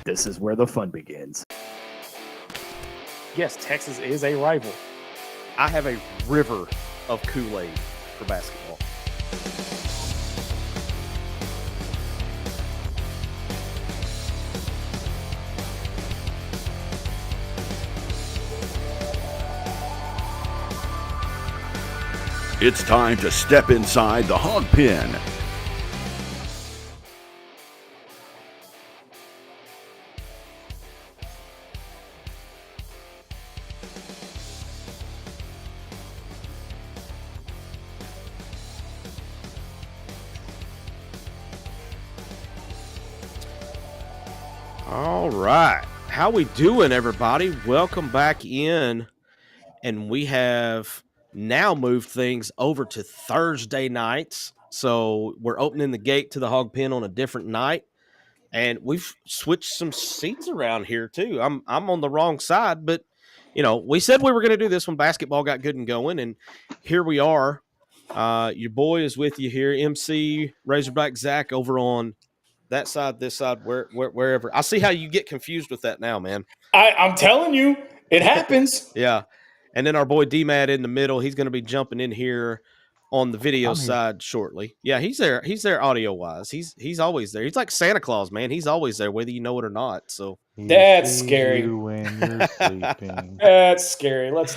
This is where the fun begins. Yes, Texas is a rival. I have a river of Kool-Aid for basketball. It's time to step inside the Hawg Pen. All right. How we doing, everybody? Welcome back in. And we have now moved things over to Thursday nights. So we're opening the gate to the Hawg Pen on a different night. And we've switched some seats around here too. I'm on the wrong side, but you know, we said we were going to do this when basketball got good and going, and here we are. Your boy is with you here, MC Razorback Zach, over on that side, this side, wherever. I see how you get confused with that now, man. I'm telling you, it happens. Yeah. And then our boy D-Mad in the middle. He's going to be jumping in here on the video side shortly. Yeah, he's there. He's there audio-wise. He's always there. He's like Santa Claus, man. He's always there, whether you know it or not. So that's scary. You when you're sleeping. That's scary. Let's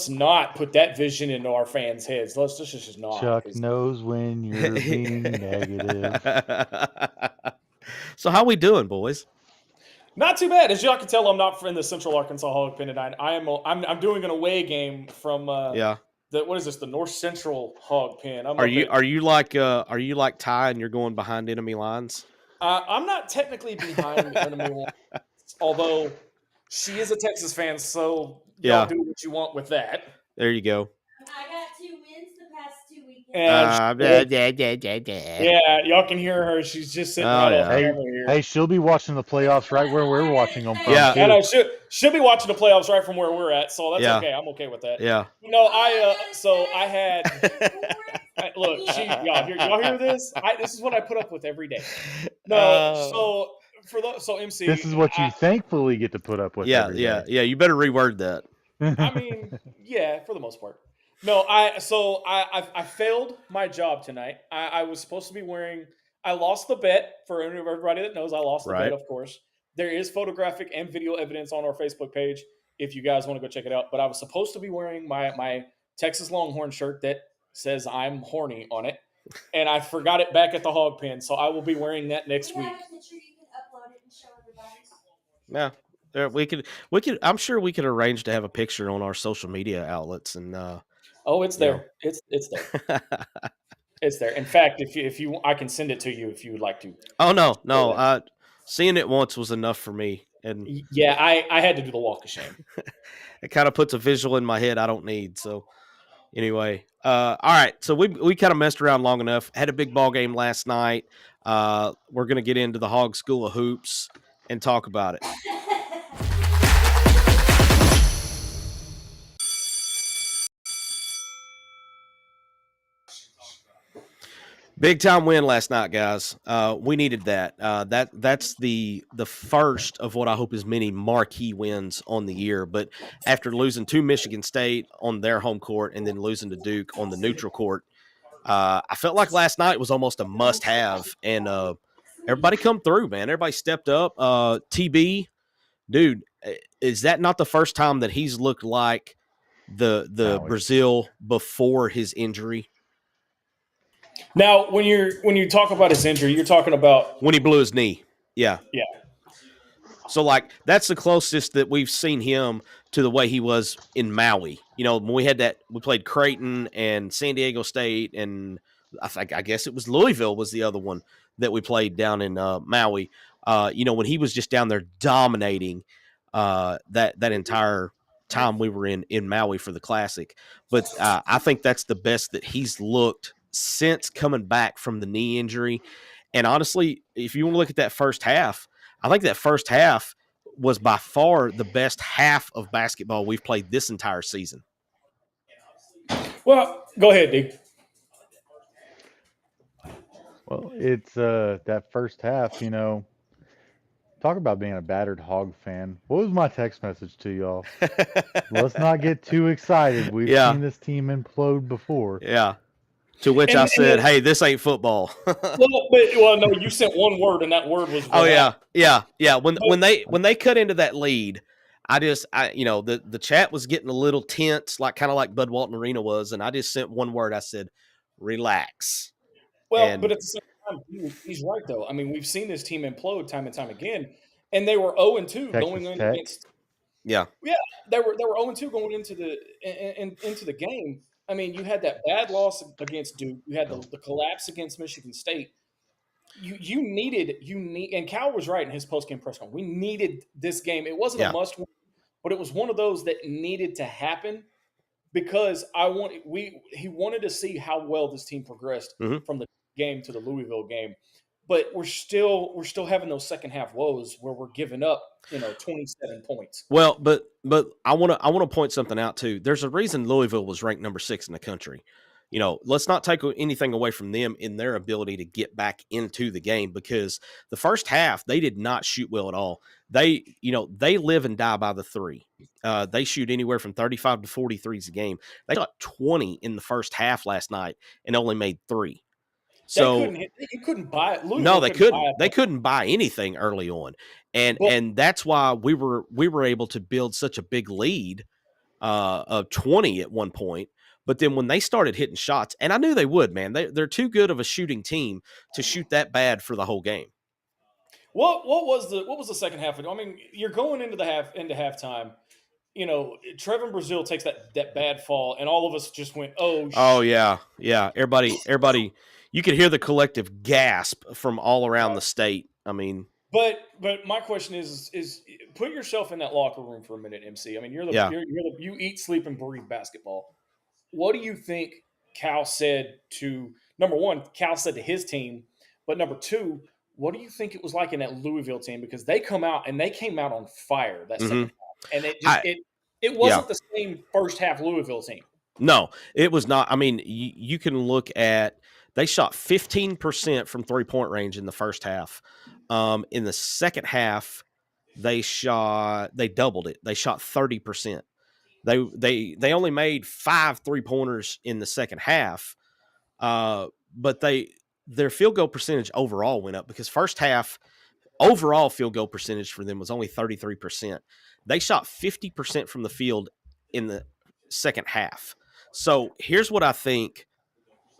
not put that vision into our fans' heads. Let's just not. Chuck knows when you're being negative. So how we doing, boys? Not too bad. As y'all can tell, I'm not from the Central Arkansas Hawg Pen tonight. I'm doing an away game from what is this? The North Central Hawg Pen. Are you like Ty and you're going behind enemy lines? I'm not technically behind enemy lines, although she is a Texas fan, so y'all do what you want with that. There you go. I got 2 wins the past 2 weekends. Yeah, y'all can hear her. She's just sitting right off camera here. Hey, she'll be watching the playoffs right where we're watching them from. Yeah, I know. She'll be watching the playoffs right from where we're at, so that's okay. I'm okay with that. Yeah. You know, I had. Look, y'all hear this? This is what I put up with every day. No, so MC. This is what you thankfully get to put up with. Yeah, every day. yeah. You better reword that. I mean, yeah, for the most part. No, I failed my job tonight. I was supposed to be wearing. I lost the bet. For everybody that knows, I lost the bet. Of course, there is photographic and video evidence on our Facebook page if you guys want to go check it out. But I was supposed to be wearing my Texas Longhorn shirt that says "I'm horny" on it, and I forgot it back at the Hawg Pen. So I will be wearing that next week. You can upload it and show everybody. Yeah. We could. I'm sure we could arrange to have a picture on our social media outlets and. It's there. It's there. It's there. In fact, if you, I can send it to you if you would like to. Oh no. Seeing it once was enough for me, and yeah, I had to do the walk of shame. It kind of puts a visual in my head I don't need. So anyway, all right. So we kind of messed around long enough. Had a big ball game last night. We're gonna get into the Hog School of Hoops and talk about it. Big time win last night, guys. We needed that. That's the first of what I hope is many marquee wins on the year. But after losing to Michigan State on their home court and then losing to Duke on the neutral court, I felt like last night was almost a must-have. And everybody come through, man. Everybody stepped up. TB, dude, is that not the first time that he's looked like the Brazil before his injury? Now, when you talk about his injury, you're talking about when he blew his knee. Yeah. Yeah. So, like, that's the closest that we've seen him to the way he was in Maui. You know, when we played Creighton and San Diego State, and I guess it was Louisville was the other one that we played down in Maui. When he was just down there dominating that entire time we were in Maui for the Classic. But I think that's the best that he's looked since coming back from the knee injury. And honestly, if you want to look at that first half, I think that first half was by far the best half of basketball we've played this entire season. Well, go ahead, Dig. Well, it's that first half, Talk about being a battered Hog fan. What was my text message to y'all? Let's not get too excited. We've Yeah. seen this team implode before. Yeah. To which I said, "Hey, this ain't football." No, you sent one word, and that word was Oh relax. yeah. When they cut into that lead, the chat was getting a little tense, kind of like Bud Walton Arena was, and I just sent one word. I said, "Relax." Well, but And at the same time, he's right though. I mean, we've seen this team implode time and time again, and they were 0-2 going Texas in Tech. against. yeah, Yeah, they were 0-2 going into the game. I mean, you had that bad loss against Duke. You had the collapse against Michigan State. You needed and Cal was right in his post game press conference. We needed this game. It wasn't yeah. a must win, but it was one of those that needed to happen because he wanted to see how well this team progressed Mhm. from the game to the Louisville game. But we're still having those second half woes where we're giving up, 27 points. Well, but I want to point something out too. There's a reason Louisville was ranked number 6 in the country. Let's not take anything away from them in their ability to get back into the game, because the first half they did not shoot well at all. They live and die by the three. They shoot anywhere from 35 to 43s a game. They shot 20 in the first half last night and only made 3. So You couldn't buy it. no, Louisville they couldn't buy couldn't. it. They couldn't buy anything early on, and Well, and that's why we were able to build such a big lead of 20 at one point. But then when they started hitting shots, and I knew they would, man, they're too good of a shooting team to shoot that bad for the whole game. what was the second half? I mean, you're going into halftime. Trevin Brazil takes that bad fall, and all of us just went, "Oh, Oh shit." yeah. Everybody. You could hear the collective gasp from all around the state. I mean, But my question is put yourself in that locker room for a minute, MC. I mean, yeah. you eat, sleep, and breathe basketball. What do you think Cal said to number one? Cal said to his team, but number two, what do you think it was like in that Louisville team? Because they came out on fire that second half, and it wasn't the same first half Louisville team. No, it was not. I mean, you can look at, they shot 15% from 3-point range in the first half. In the second half, they doubled it. They shot 30%. They only made 5 3-pointers in the second half. But their field goal percentage overall went up, because first half overall field goal percentage for them was only 33%. They shot 50% from the field in the second half. So here's what I think.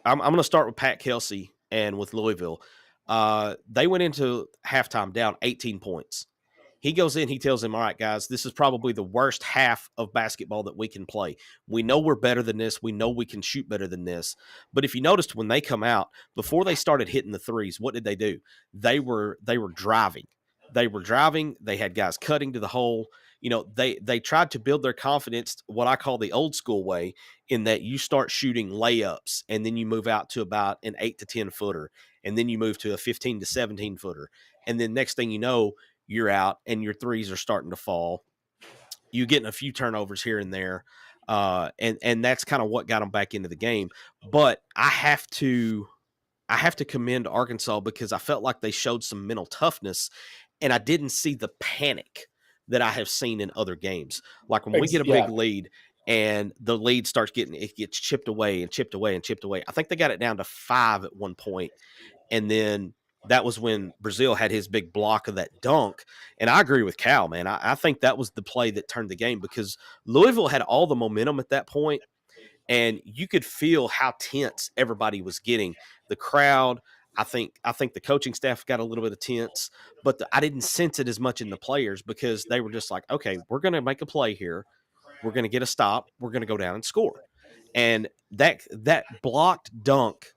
I'm going to start with Pat Kelsey and with Louisville. They went into halftime down 18 points. He goes in, he tells them, "All right, guys, this is probably the worst half of basketball that we can play. We know we're better than this. We know we can shoot better than this." But if you noticed, when they come out, before they started hitting the threes, what did they do? They were driving. They were driving. They had guys cutting to the hole. They tried to build their confidence, what I call the old school way, in that you start shooting layups and then you move out to about an 8 to 10 footer, and then you move to a 15 to 17 footer. And then next thing you know, you're out and your threes are starting to fall. You're getting a few turnovers here and there. And that's kind of what got them back into the game. But I have to commend Arkansas, because I felt like they showed some mental toughness, and I didn't see the panic that I have seen in other games. Like when we get a big lead and the lead gets chipped away and chipped away and chipped away. I think they got it down to 5 at one point, and then that was when Brazil had his big block of that dunk. And I agree with Cal, man. I think that was the play that turned the game, because Louisville had all the momentum at that point, and you could feel how tense everybody was getting. The crowd, I think the coaching staff got a little bit of tense, but I didn't sense it as much in the players, because they were just like, okay, we're going to make a play here. We're going to get a stop. We're going to go down and score. And that blocked dunk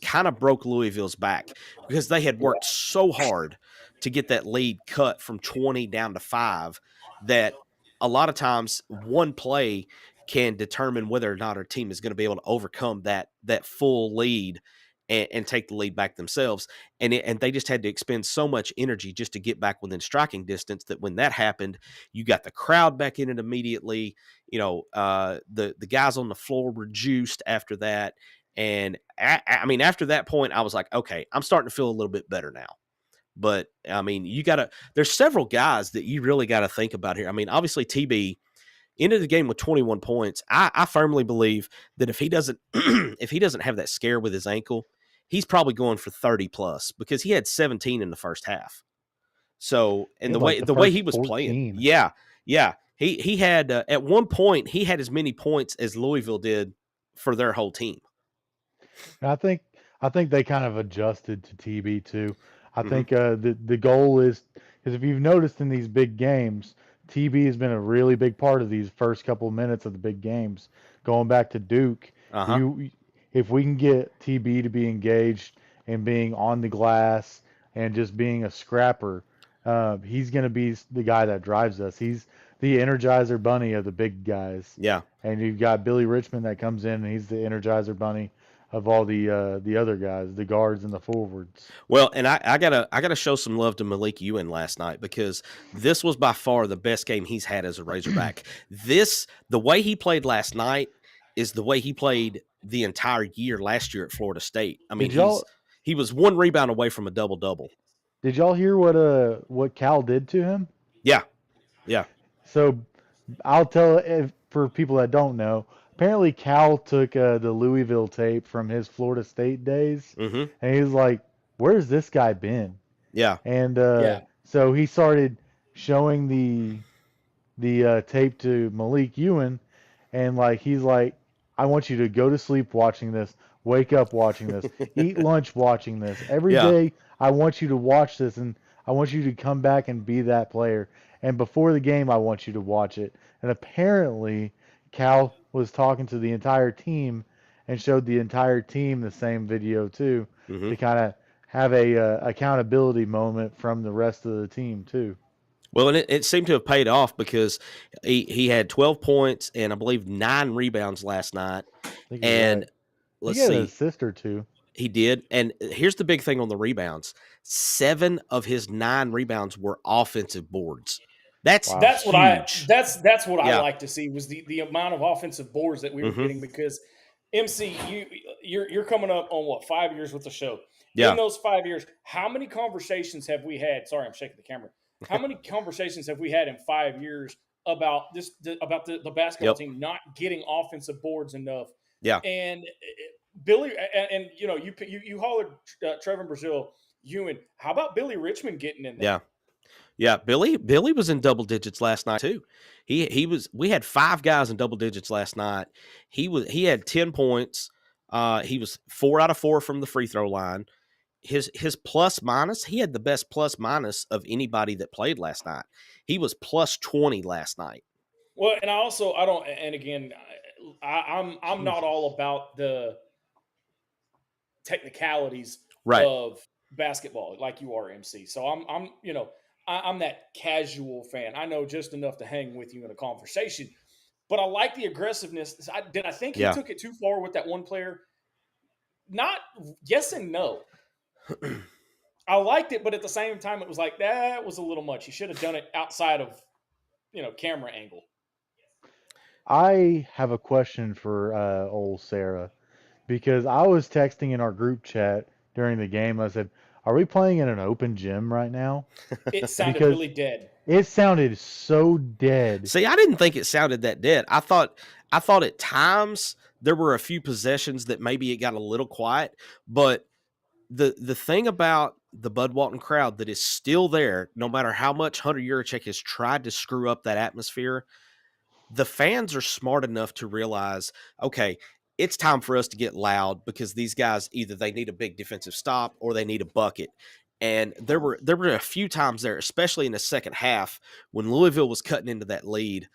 kind of broke Louisville's back, because they had worked so hard to get that lead cut from 20 down to 5, that a lot of times one play can determine whether or not our team is going to be able to overcome that full lead and take the lead back themselves. And they just had to expend so much energy just to get back within striking distance, that when that happened, you got the crowd back in it immediately. The guys on the floor were juiced after that. And I mean, after that point, I was like, okay, I'm starting to feel a little bit better now. But I mean, there's several guys that you really got to think about here. I mean, obviously TB ended the game with 21 points. I firmly believe that if he doesn't if he doesn't have that scare with his ankle, he's probably going for 30 plus because he had 17 in the first half. So, and the way he was 14. playing, yeah. He had at one point he had as many points as Louisville did for their whole team. And I think they kind of adjusted to TB too. I Mhm. think the goal is because if you've noticed in these big games, TB has been a really big part of these first couple minutes of the big games. Going back to Duke, if we can get TB to be engaged and being on the glass and just being a scrapper, he's going to be the guy that drives us. He's the Energizer Bunny of the big guys. Yeah. And you've got Billy Richmond that comes in, and he's the Energizer Bunny of all the other guys, the guards and the forwards. Well, and I gotta show some love to Malik Ewan last night because this was by far the best game he's had as a Razorback. The way he played last night is the way he played the entire year last year at Florida State. I mean, he was one rebound away from a double-double. Did y'all hear what Cal did to him? Yeah. So I'll tell for people that don't know. Apparently, Cal took the Louisville tape from his Florida State days, and he's like, "Where's this guy been?" Yeah. And so he started showing the tape to Malik Ewan, and like he's like, "I want you to go to sleep watching this, wake up watching this, eat lunch watching this. Every day, I want you to watch this, and I want you to come back and be that player. And before the game, I want you to watch it." And apparently, Cal was talking to the entire team and showed the entire team the same video too, to kind of have a accountability moment from the rest of the team too. Well, and it seemed to have paid off because he had 12 points and I believe 9 rebounds last night. And right. let's he see, had a sister too. He did. And here's the big thing on the rebounds: 7 of his 9 rebounds were offensive boards. That's what huge. That's what I like to see was the amount of offensive boards that we were getting, because MC, you're coming up on what, 5 years with the show. Yeah. In those 5 years, how many conversations have we had? Sorry, I'm shaking the camera. How many conversations have we had in 5 years about the basketball team not getting offensive boards enough? Yeah. And Billy, and you know, you hollered Trevor Brazil, Ewan. How about Billy Richmond getting in there? Yeah. Yeah, Billy was in double digits last night too. We had 5 guys in double digits last night. He had 10 points. He was 4 out of 4 from the free throw line. His plus minus, he had the best plus minus of anybody that played last night. He was plus 20 last night. Well, and I'm not all about the technicalities of basketball like you are, MC. So I'm that casual fan. I know just enough to hang with you in a conversation, but I like the aggressiveness. I think he took it too far with that one player? Not yes and no. I liked it, but at the same time, it was like, that was a little much. He should have done it outside of, camera angle. I have a question for old Sarah, because I was texting in our group chat during the game. I said, "Are we playing in an open gym right now?" It sounded really dead. It sounded so dead. See, I didn't think it sounded that dead. I thought at times there were a few possessions that maybe it got a little quiet, but the thing about the Bud Walton crowd that is still there, no matter how much Hunter Yurachek has tried to screw up that atmosphere, the fans are smart enough to realize, okay, it's time for us to get loud, because these guys, either they need a big defensive stop or they need a bucket. And there were a few times there, especially in the second half, when Louisville was cutting into that lead,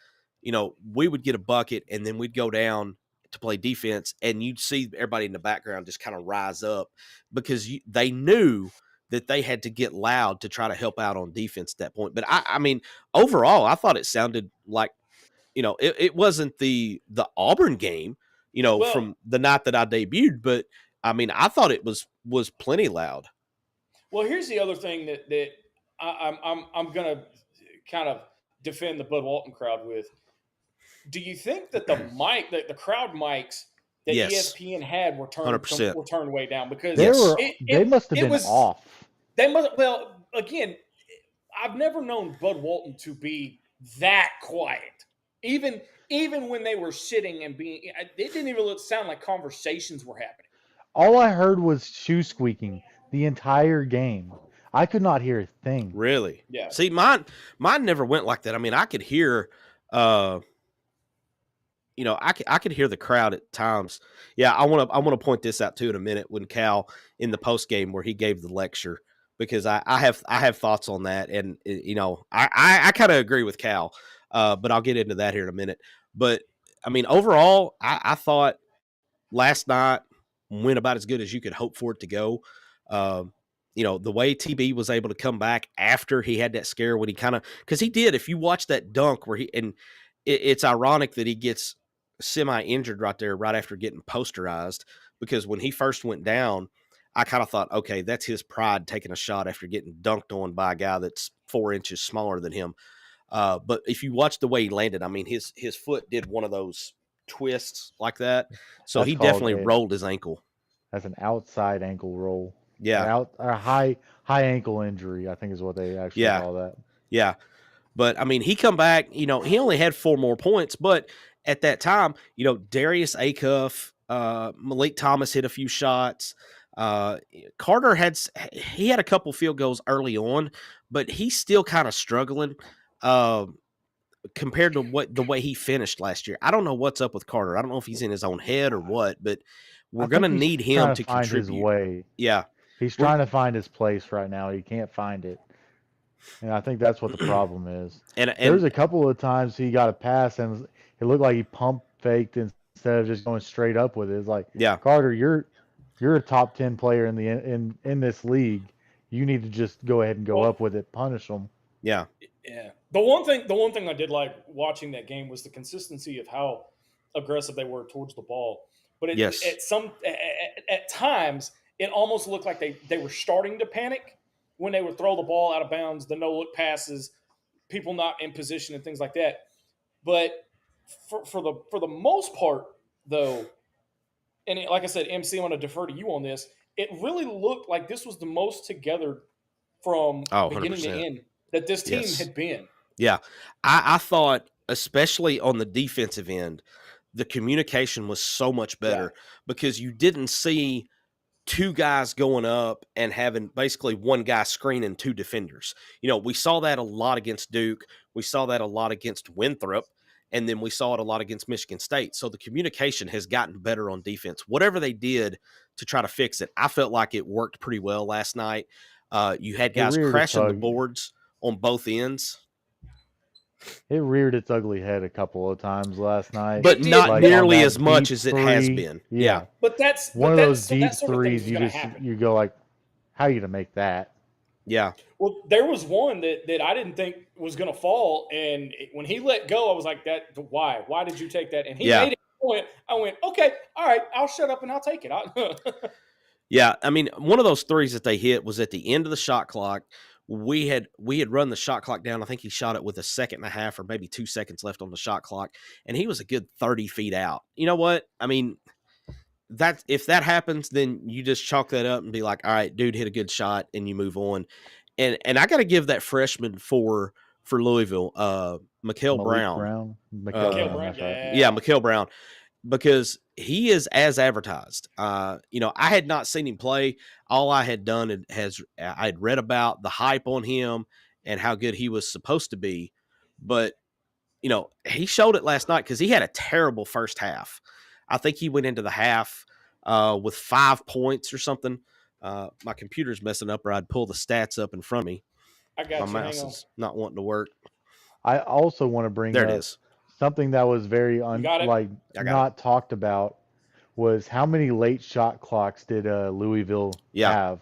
we would get a bucket and then we'd go down to play defense, and you'd see everybody in the background just kind of rise up, because they knew that they had to get loud to try to help out on defense at that point. But I mean, overall, I thought it sounded like, it wasn't the Auburn game, from the night that I debuted, but I mean, I thought it was plenty loud. Well, here's the other thing that I'm gonna kind of defend the Bud Walton crowd with. Do you think that the crowd mics that ESPN had were turned way down? Because they must have been off. They must. Well, again, I've never known Bud Walton to be that quiet. Even when they were sitting and being, it didn't even sound like conversations were happening. All I heard was shoe squeaking the entire game. I could not hear a thing. Really? Yeah. See, mine never went like that. I mean, I could hear, I could hear the crowd at times. Yeah, I want to point this out too in a minute when Cal in the post game where he gave the lecture, because I have thoughts on that, and I kind of agree with Cal, but I'll get into that here in a minute. But I mean, overall, I thought last night went about as good as you could hope for it to go. The way TB was able to come back after he had that scare when he because he did, if you watch that dunk where it's ironic that he gets semi-injured right there right after getting posterized, because when he first went down, I kind of thought, okay, that's his pride taking a shot after getting dunked on by a guy that's 4 inches smaller than him. But if you watch the way he landed, I mean, his foot did one of those twists like that. So he definitely rolled his ankle. That's an outside ankle roll. Yeah. A high ankle injury, I think is what they actually call that. Yeah. But I mean, he come back, he only had 4 more points, but at that time, Darius Acuff, Malik Thomas hit a few shots. Carter had a couple field goals early on, but he's still kind of struggling compared to the way he finished last year. I don't know what's up with Carter. I don't know if he's in his own head or what, but we're going to need him to find contribute. His way. Yeah. He's trying to find his place right now. He can't find it. And I think that's what the problem is. And there was a couple of times he got a pass and it looked like he pump faked instead of just going straight up with it. It's like, yeah, Carter, you're a top 10 player in this league. You need to just go ahead and go up with it, punish them. Yeah. Yeah. The one thing I did like watching that game was the consistency of how aggressive they were towards the ball. But at times it almost looked like they were starting to panic when they would throw the ball out of bounds, the no-look passes, people not in position and things like that. But for the most part, though, and like I said, MC, I'm going to defer to you on this, it really looked like this was the most together from beginning 100%. to end that this team had been. Yeah. I thought, especially on the defensive end, the communication was so much better because you didn't see – 2 guys going up and having basically one guy screening 2 defenders. We saw that a lot against Duke. We saw that a lot against Winthrop. And then we saw it a lot against Michigan State. So the communication has gotten better on defense. Whatever they did to try to fix it, I felt like it worked pretty well last night. You had guys crashing the boards on both ends. It reared its ugly head a couple of times last night, but not nearly as much as it has been. Yeah, but that's one of those deep threes. You go like, how are you gonna make that? Yeah. Well, there was one that I didn't think was gonna fall, and when he let go, I was like, "That why? Why did you take that?" And he made it. I went, "Okay, all right, I'll shut up and I'll take it." Yeah, I mean, one of those threes that they hit was at the end of the shot clock. We had run the shot clock down. I think he shot it with 1.5 seconds or maybe 2 seconds left on the shot clock, and he was a good 30 feet out. You know what? I mean, if that happens, then you just chalk that up and be like, all right, dude hit a good shot, and you move on. And I got to give that freshman for Louisville, Mikael Brown. Mikael Brown, Mikael Brown. Because he is as advertised. I had not seen him play. All I had done I had read about the hype on him and how good he was supposed to be. But, he showed it last night because he had a terrible first half. I think he went into the half with 5 points or something. My computer's messing up, or I'd pull the stats up in front of me. I got My mouse is not wanting to work. I also want to bring there up it is. Something that was very not talked about was how many late shot clocks did Louisville have?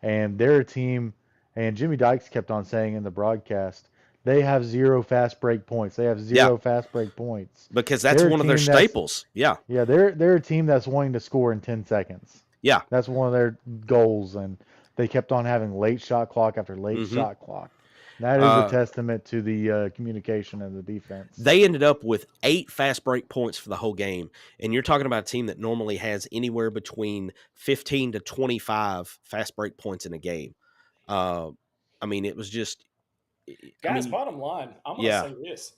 And they're a team, and Jimmy Dykes kept on saying in the broadcast, they have 0 fast break points. They have 0 fast break points. Because that's one of their staples. Yeah. Yeah, they're a team that's wanting to score in 10 seconds. Yeah. That's one of their goals, and they kept on having late shot clock after late shot clock. That is a testament to the communication and the defense. They ended up with 8 fast break points for the whole game. And you're talking about a team that normally has anywhere between 15 to 25 fast break points in a game. I mean, it was just, Guys, bottom line, I'm going to Yeah. say this.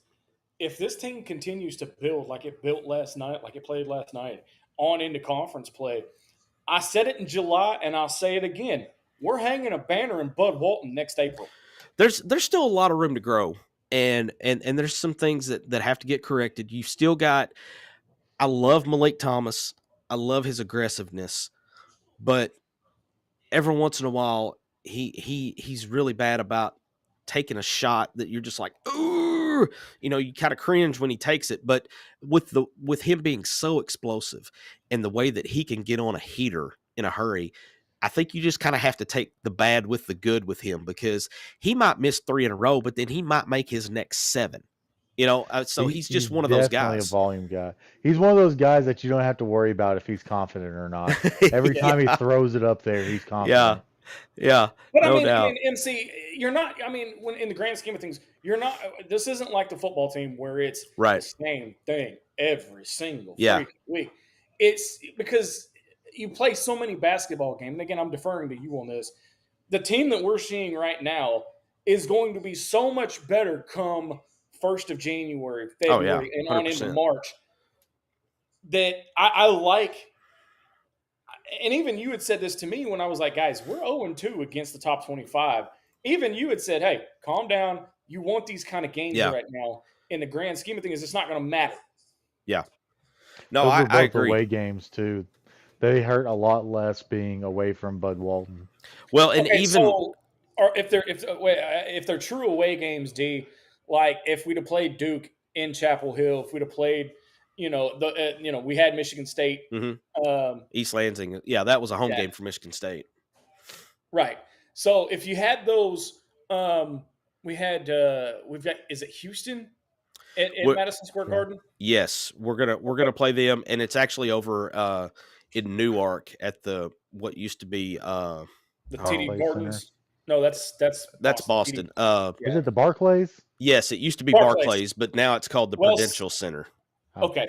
If this team continues to build like it built last night, like it played last night, on into conference play, I said it in July and I'll say it again. We're hanging a banner in Bud Walton next April. there's still a lot of room to grow, and there's some things that have to get corrected. You've still got. I love Malik Thomas. I love his aggressiveness, but every once in a while, he's really bad about taking a shot that you're just like, ooh, you kind of cringe when he takes it. But with him being so explosive and the way that he can get on a heater in a hurry, I think you just kind of have to take the bad with the good with him, because he might miss 3 in a row, but then he might make his next 7. So he's just one of those definitely guys. a volume guy. He's one of those guys that you don't have to worry about if he's confident or not. Every time he throws it up there, he's confident. Yeah. But no I mean, doubt. MC, you're not. I mean, when in the grand scheme of things, you're not. This isn't like the football team where it's Right. the same thing every single Yeah. freaking week. It's because you play so many basketball games. And again, I'm deferring to you on this. The team that we're seeing right now is going to be so much better come 1st of January, February, and on into 100%. March. That I like. And even you had said this to me when I was like, guys, we're 0-2 against the top 25. Even you had said, hey, calm down. You want these kind of games right now. In the grand scheme of things, it's not going to matter. Yeah. No, Those were both I agree. away games too. They hurt a lot less being away from Bud Walton. Well, and Okay, even or if they're true away games, D, like if we'd have played Duke in Chapel Hill, if we'd have played, we had Michigan State, East Lansing, that was a home game for Michigan State, right? So if you had those, we've got, is it Houston at Madison Square Garden? Yes, we're gonna play them, and it's actually over in Newark at what used to be the TD Gardens. Center. No, that's Boston. Is it the Barclays? Yes, it used to be Barclays, but now it's called the Prudential Center. Okay.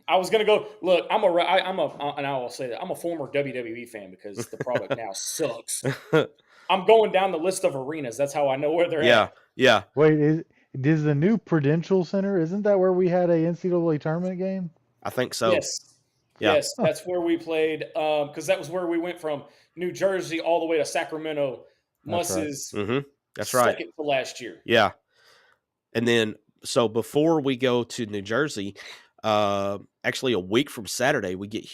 I was gonna go. Look, and I will say that I'm a former WWE fan because the product now sucks. I'm going down the list of arenas. That's how I know where they're at. Yeah. Wait, is the new Prudential Center? Isn't that where we had a NCAA tournament game? I think so. Yes. Yeah. Yes, that's where we played. Because that was where we went from New Jersey all the way to Sacramento. Mus's. That's right. Second to last year. Yeah. And then, so before we go to New Jersey, actually a week from Saturday, we get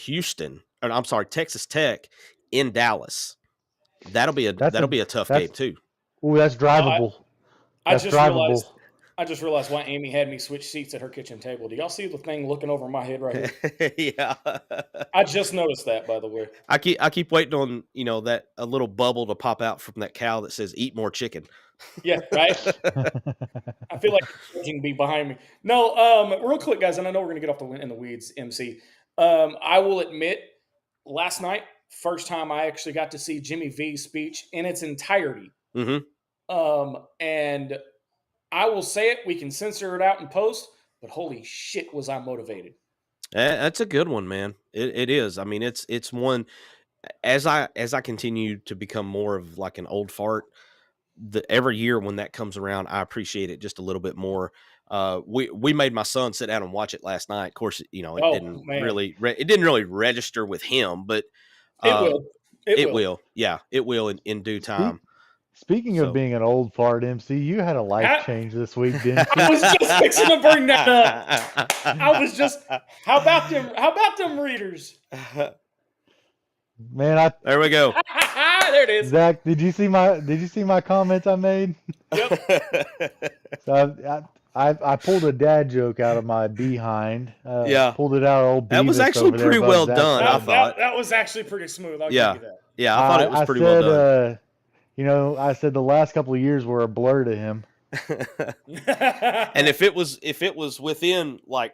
Texas Tech in Dallas. That'll be a tough game too. Oh, that's drivable. I just realized why Amy had me switch seats at her kitchen table. Do y'all see the thing looking over my head right here? Yeah. I just noticed that, by the way. I keep waiting on, that a little bubble to pop out from that cow that says eat more chicken. Yeah, right. I feel like judging be behind me. No, real quick, guys, and I know we're gonna get off in the weeds, MC. I will admit, last night, first time I actually got to see Jimmy V's speech in its entirety. And I will say it, we can censor it out in post, but holy shit was I motivated. That's a good one, man. It is. I mean, it's one, as I continue to become more of like an old fart, every year when that comes around, I appreciate it just a little bit more. We made my son sit down and watch it last night. Of course, it didn't really register with him, but it will. Yeah, it will in due time. Speaking of being an old fart, MC, you had a life change this week, didn't you? I was just fixing to bring that up. How about them readers? Man, there we go. There it is. Zach, did you see my comments I made? Yep. So I pulled a dad joke out of my behind. Pulled it out of old Beavis. That was actually pretty well done, I thought. That was actually pretty smooth. I'll give you that. Yeah, I thought it was pretty well done. I said the last couple of years were a blur to him. And if it was within like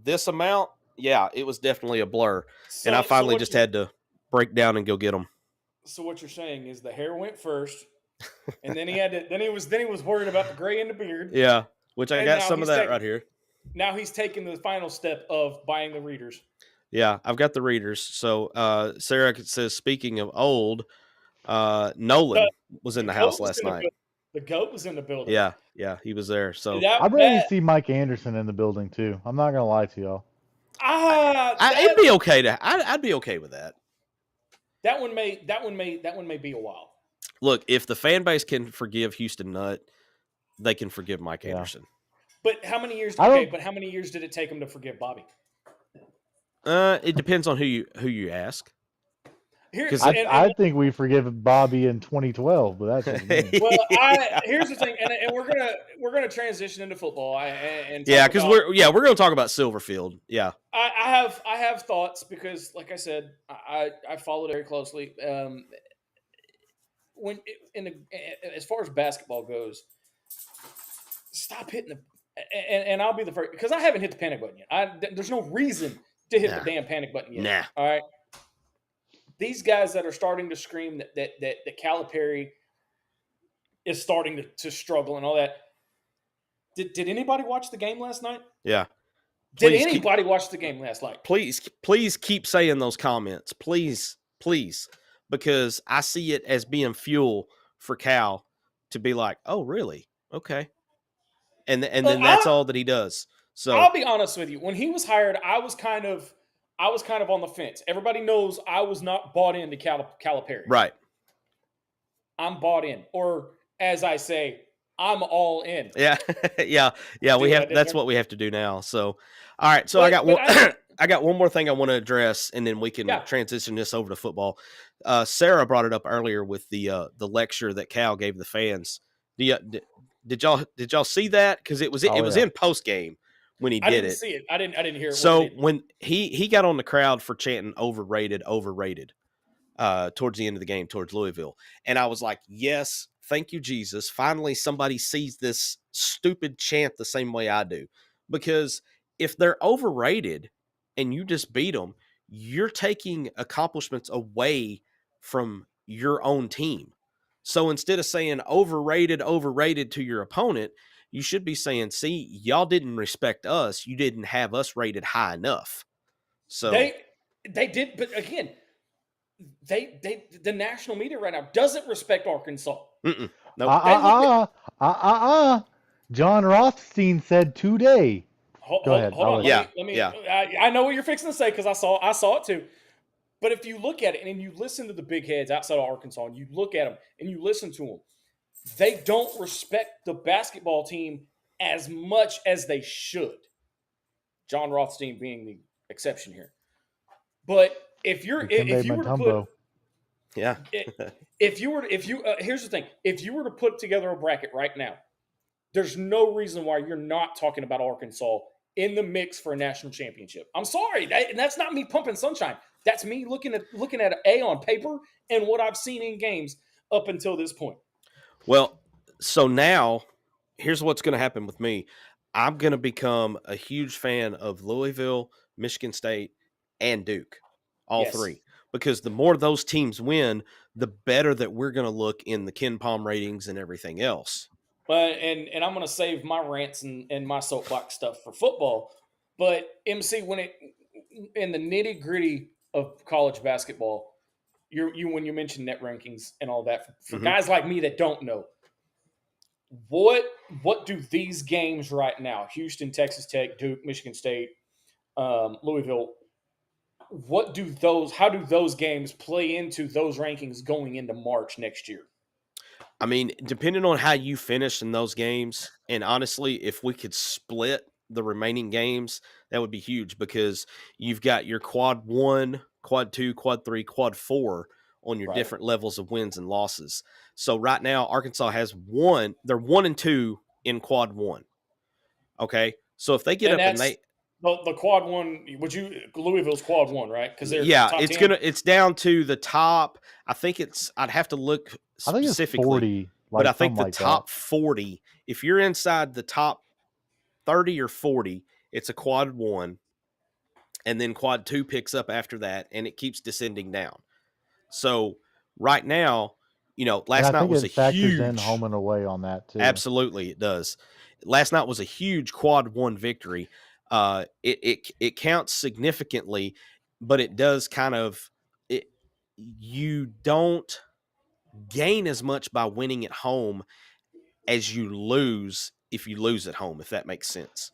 this amount, it was definitely a blur. And I finally just had to break down and go get them. So what you're saying is the hair went first, and then he was worried about the gray in the beard. Yeah, which I got some of that right here. Now he's taking the final step of buying the readers. Yeah, I've got the readers. So Sarah says, speaking of old, Nolan was in the house last night. The GOAT was in the building. Yeah, he was there. So I'd ready to see Mike Anderson in the building too. I'm not gonna lie to y'all. it'd be okay I'd be okay with that. That one may be a while. Look, if the fan base can forgive Houston Nutt, they can forgive Mike Anderson. But how many years? Okay, but how many years did it take him to forgive Bobby? It depends on who you ask. I think we forgive Bobby in 2012, but that's just me. Well, here's the thing, and we're gonna transition into football. Because we're gonna talk about Silverfield. Yeah, I have thoughts because, like I said, I followed very closely. As far as basketball goes, stop hitting the and I'll be the first because I haven't hit the panic button yet. There's no reason to hit the damn panic button yet. Nah. All right. These guys that are starting to scream that Calipari is starting to struggle and all that. Did anybody watch the game last night? Yeah. Did anybody watch the game last night? Please keep saying those comments. Please, because I see it as being fuel for Cal to be like, oh, really? Okay. And then that's all that he does. So I'll be honest with you. When he was hired, I was kind of on the fence. Everybody knows I was not bought into Calipari. Right. I'm bought in, or as I say, I'm all in. Yeah, yeah. That's what we have to do now. So, all right. So I got one. I got one more thing I want to address, and then we can transition this over to football. Sarah brought it up earlier with the lecture that Cal gave the fans. Did y'all see that? Because it was in post game when he did it. I didn't see it. I didn't hear it. So when he got on the crowd for chanting overrated towards the end of the game towards Louisville, and I was like, yes, thank you, Jesus. Finally, somebody sees this stupid chant the same way I do. Because if they're overrated and you just beat them, you're taking accomplishments away from your own team. So instead of saying overrated to your opponent, you should be saying, see, y'all didn't respect us. You didn't have us rated high enough. So they did, but again, the national media right now doesn't respect Arkansas. Nope. John Rothstein said today. Go ahead. Hold on. Let me. I know what you're fixing to say because I saw it too. But if you look at it and you listen to the big heads outside of Arkansas and you look at them and you listen to them, they don't respect the basketball team as much as they should. John Rothstein being the exception here. But if you were to put, here's the thing: if you were to put together a bracket right now, there's no reason why you're not talking about Arkansas in the mix for a national championship. I'm sorry, that's not me pumping sunshine. That's me looking at A on paper and what I've seen in games up until this point. Well, so now here's what's going to happen with me. I'm going to become a huge fan of Louisville, Michigan State, and Duke, all three. Because the more those teams win, the better that we're going to look in the Ken Palm ratings and everything else. But and I'm going to save my rants and my soapbox stuff for football. But MC, when it in the nitty gritty of college basketball, when you mention net rankings and all that, for guys like me that don't know, what do these games right now, Houston, Texas Tech, Duke, Michigan State, Louisville, how do those games play into those rankings going into March next year? I mean, depending on how you finish in those games, and honestly, if we could split the remaining games, that would be huge because you've got your quad 1, quad 2, quad 3, quad 4 on your different levels of wins and losses. So right now, Arkansas has one. They're 1 and 2 in quad 1. Okay, so if they get up and the quad 1, Louisville's quad 1, right? Because it's down to the top. I think I'd have to look specifically, I think it's 40, but I think the top 40. If you're inside the top 30 or 40, it's a quad 1, and then quad 2 picks up after that, and it keeps descending down. So right now, last night was a huge in home and away on that too. Absolutely, it does. Last night was a huge quad 1 victory. It counts significantly, but it does kind of you don't gain as much by winning at home as you lose if you lose at home, if that makes sense.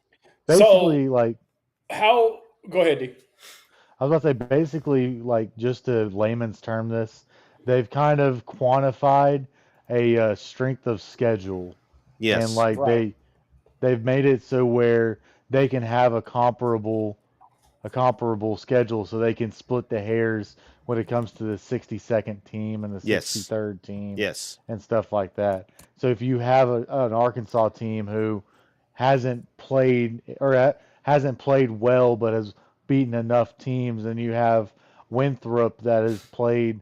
Basically, So like, how? Go ahead, D. I was about to say, basically, like, just to layman's term this, they've kind of quantified a strength of schedule, and Yes. like Right. they've made it so where they can have a comparable schedule, so they can split the hairs when it comes to the 62nd team and the Yes. 63rd team Yes. and stuff like that. So if you have an Arkansas team who hasn't played hasn't played well but has beaten enough teams, and you have Winthrop that has played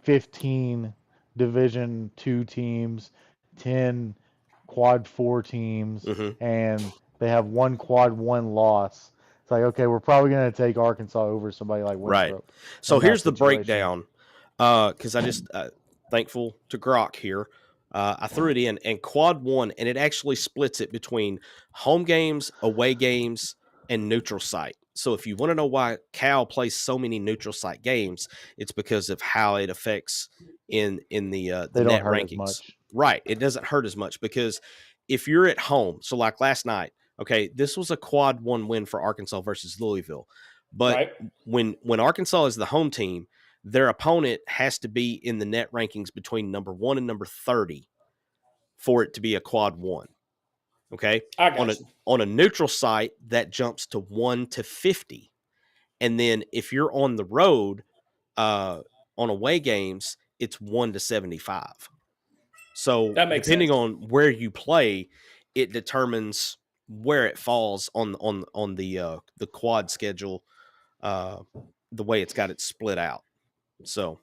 15 Division II teams, 10 Quad 4 teams, Hmm. and they have one Quad 1 loss. It's like, okay, we're probably going to take Arkansas over somebody like Right. Winthrop. So in that here's the situation. breakdown. Because I just thankful to Grok here. I threw it in and quad 1, and it actually splits it between home games, away games, and neutral site. So if you want to know why Cal plays so many neutral site games, it's because of how it affects in the They don't net hurt as rankings. much. Right. It doesn't hurt as much because if you're at home, so like last night, okay, this was a quad 1 win for Arkansas versus Louisville. But Right. when Arkansas is the home team, their opponent has to be in the net rankings between number 1 and number 30 for it to be a quad 1. Okay. I got you. On a neutral site, that jumps to 1 to 50. And then if you're on the road, on away games, it's 1 to 75. So That makes depending sense. on where you play, it determines where it falls on the quad schedule, the way it's got it split out. So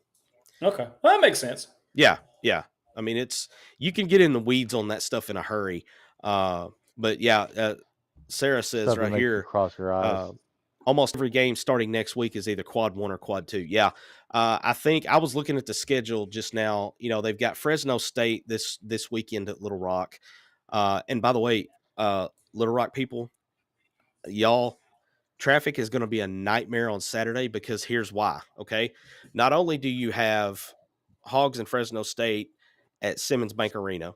Okay, well, that makes sense. yeah. I mean, you can get in the weeds on that stuff in a hurry. But yeah, Sarah says Stuff that right makes you here, cross your eyes. almost every game starting next week is either quad 1 or quad 2. Yeah. I think I was looking at the schedule just now. You know, they've got Fresno State this weekend at Little Rock. And by the way, Little Rock people, y'all, traffic is going to be a nightmare on Saturday because here's why. Okay. Not only do you have Hogs and Fresno State at Simmons Bank Arena,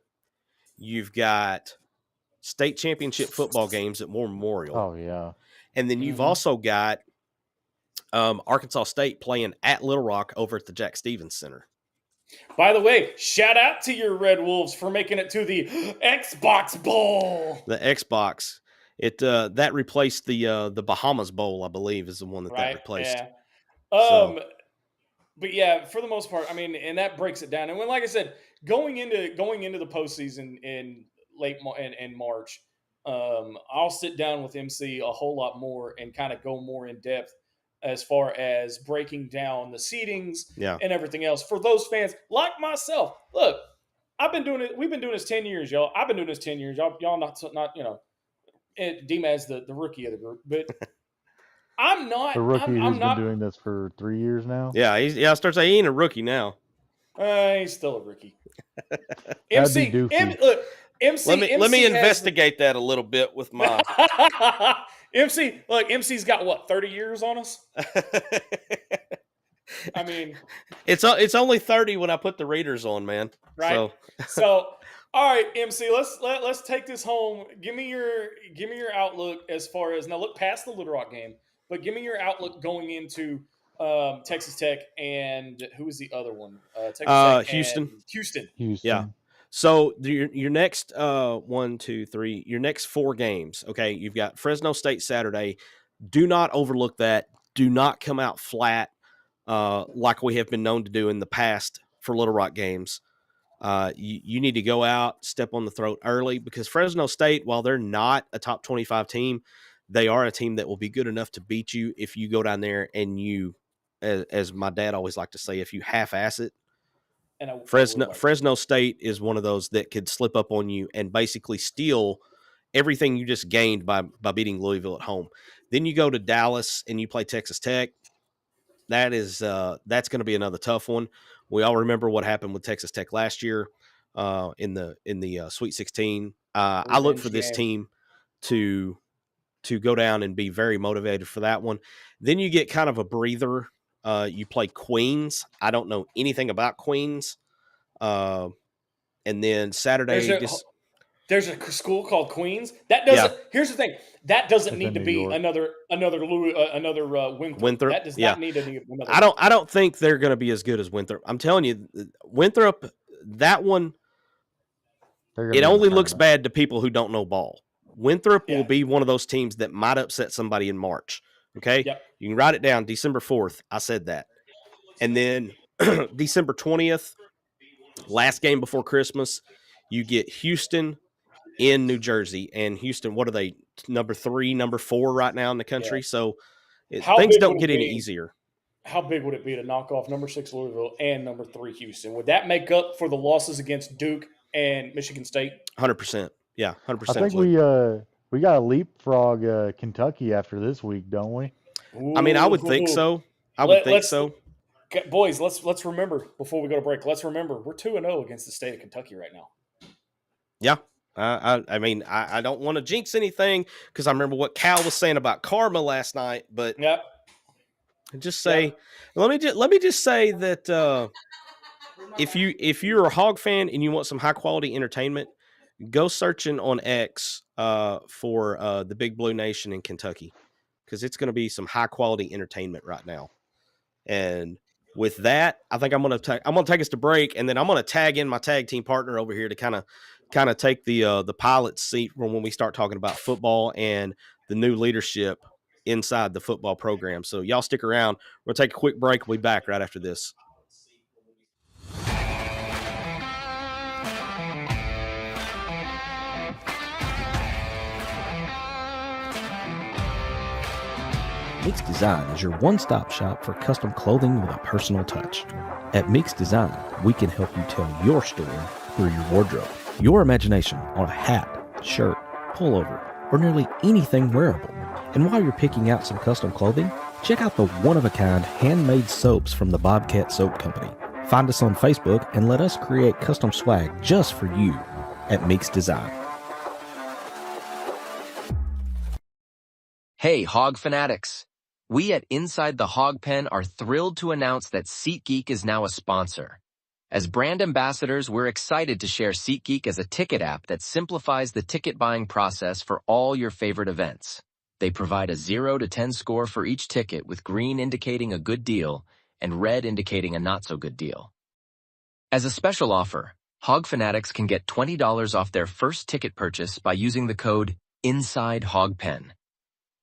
you've got state championship football games at War Memorial. Oh yeah. And then you've also got Arkansas State playing at Little Rock over at the Jack Stevens Center. By the way, shout out to your Red Wolves for making it to the Xbox Bowl. The Xbox, that replaced the Bahamas Bowl, I believe, is the one that replaced. Yeah. So, But yeah, for the most part, I mean, and that breaks it down. And when, like I said, going into the postseason in in March, I'll sit down with MC a whole lot more and kind of go more in depth as far as breaking down the seedings yeah. and everything else for those fans like myself. Look, I've been doing it. We've been doing this 10 years, y'all. I've been doing this 10 years. Y'all not D-Mad's the rookie of the group, but I'm not The rookie I'm who's not, been doing this for 3 years now. Yeah, I start saying he ain't a rookie now. He's still a rookie. That'd be doofy. Look, MC. Let me investigate that a little bit with my MC. Look, MC's got what 30 years on us. I mean, it's only 30 when I put the readers on, man. Right. So all right, MC. Let's take this home. Give me your outlook as far as now. Look past the Little Rock game, but give me your outlook going into Texas Tech and who was the other one? Texas Tech Houston. Houston. Yeah. So your next 1, 2, 3, your next 4 games. Okay, you've got Fresno State Saturday. Do not overlook that. Do not come out flat like we have been known to do in the past for Little Rock games. You need to go out, step on the throat early because Fresno State, while they're not a top 25 team, they are a team that will be good enough to beat you if you go down there and you, as my dad always liked to say, if you half-ass it. And Fresno State is one of those that could slip up on you and basically steal everything you just gained by beating Louisville at home. Then you go to Dallas and you play Texas Tech. That's going to be another tough one. We all remember what happened with Texas Tech last year in the Sweet 16. I look for this team to go down and be very motivated for that one. Then you get kind of a breather. You play Queens. I don't know anything about Queens. And then Saturday, There's a school called Queens. That doesn't. Yeah. Here's the thing. That doesn't It's need in to New be York. another Winthrop. Winthrop, That does yeah. not need another. I don't think they're going to be as good as Winthrop. I'm telling you, Winthrop, that one, They're gonna it be in the only looks tournament. bad to people who don't know ball. Winthrop Yeah. will be one of those teams that might upset somebody in March. Okay? Yep. You can write it down, December 4th. I said that. And then December 20th, last game before Christmas, you get Houston in New Jersey. And Houston, what are they? Number 3, number 4 right now in the country. Yeah. So How things big don't would get it any be? easier. How big would it be to knock off number 6 Louisville and number 3 Houston? Would that make up for the losses against Duke and Michigan State? 100%. Yeah, 100%. I think we got to leapfrog Kentucky after this week, don't we? I mean, I would think so. I would think so. Boys, let's remember before we go to break. Let's remember we're 2-0 against the state of Kentucky right now. Yeah. I mean, I don't want to jinx anything because I remember what Cal was saying about karma last night, but Yep. just say, let me just say that if you're a Hog fan and you want some high quality entertainment, go searching on X for the Big Blue Nation in Kentucky, because it's going to be some high quality entertainment right now. And with that, I think I'm going to take us to break, and then I'm going to tag in my tag team partner over here to kind of take the pilot seat when we start talking about football and the new leadership inside the football program. So y'all stick around. We'll take a quick break. We'll be back right after this. Mix Design is your one-stop shop for custom clothing with a personal touch. At Mix Design, we can help you tell your story through your wardrobe. Your imagination on a hat, shirt, pullover, or nearly anything wearable. And while you're picking out some custom clothing, check out the one-of-a-kind handmade soaps from the Bobcat Soap Company. Find us on Facebook and let us create custom swag just for you at Mix Design. Hey, Hog fanatics! We at Inside the Hawg Pen are thrilled to announce that SeatGeek is now a sponsor. As brand ambassadors, we're excited to share SeatGeek as a ticket app that simplifies the ticket buying process for all your favorite events. They provide a 0 to 10 score for each ticket, with green indicating a good deal and red indicating a not-so-good deal. As a special offer, Hog fanatics can get $20 off their first ticket purchase by using the code INSIDEHOGPEN.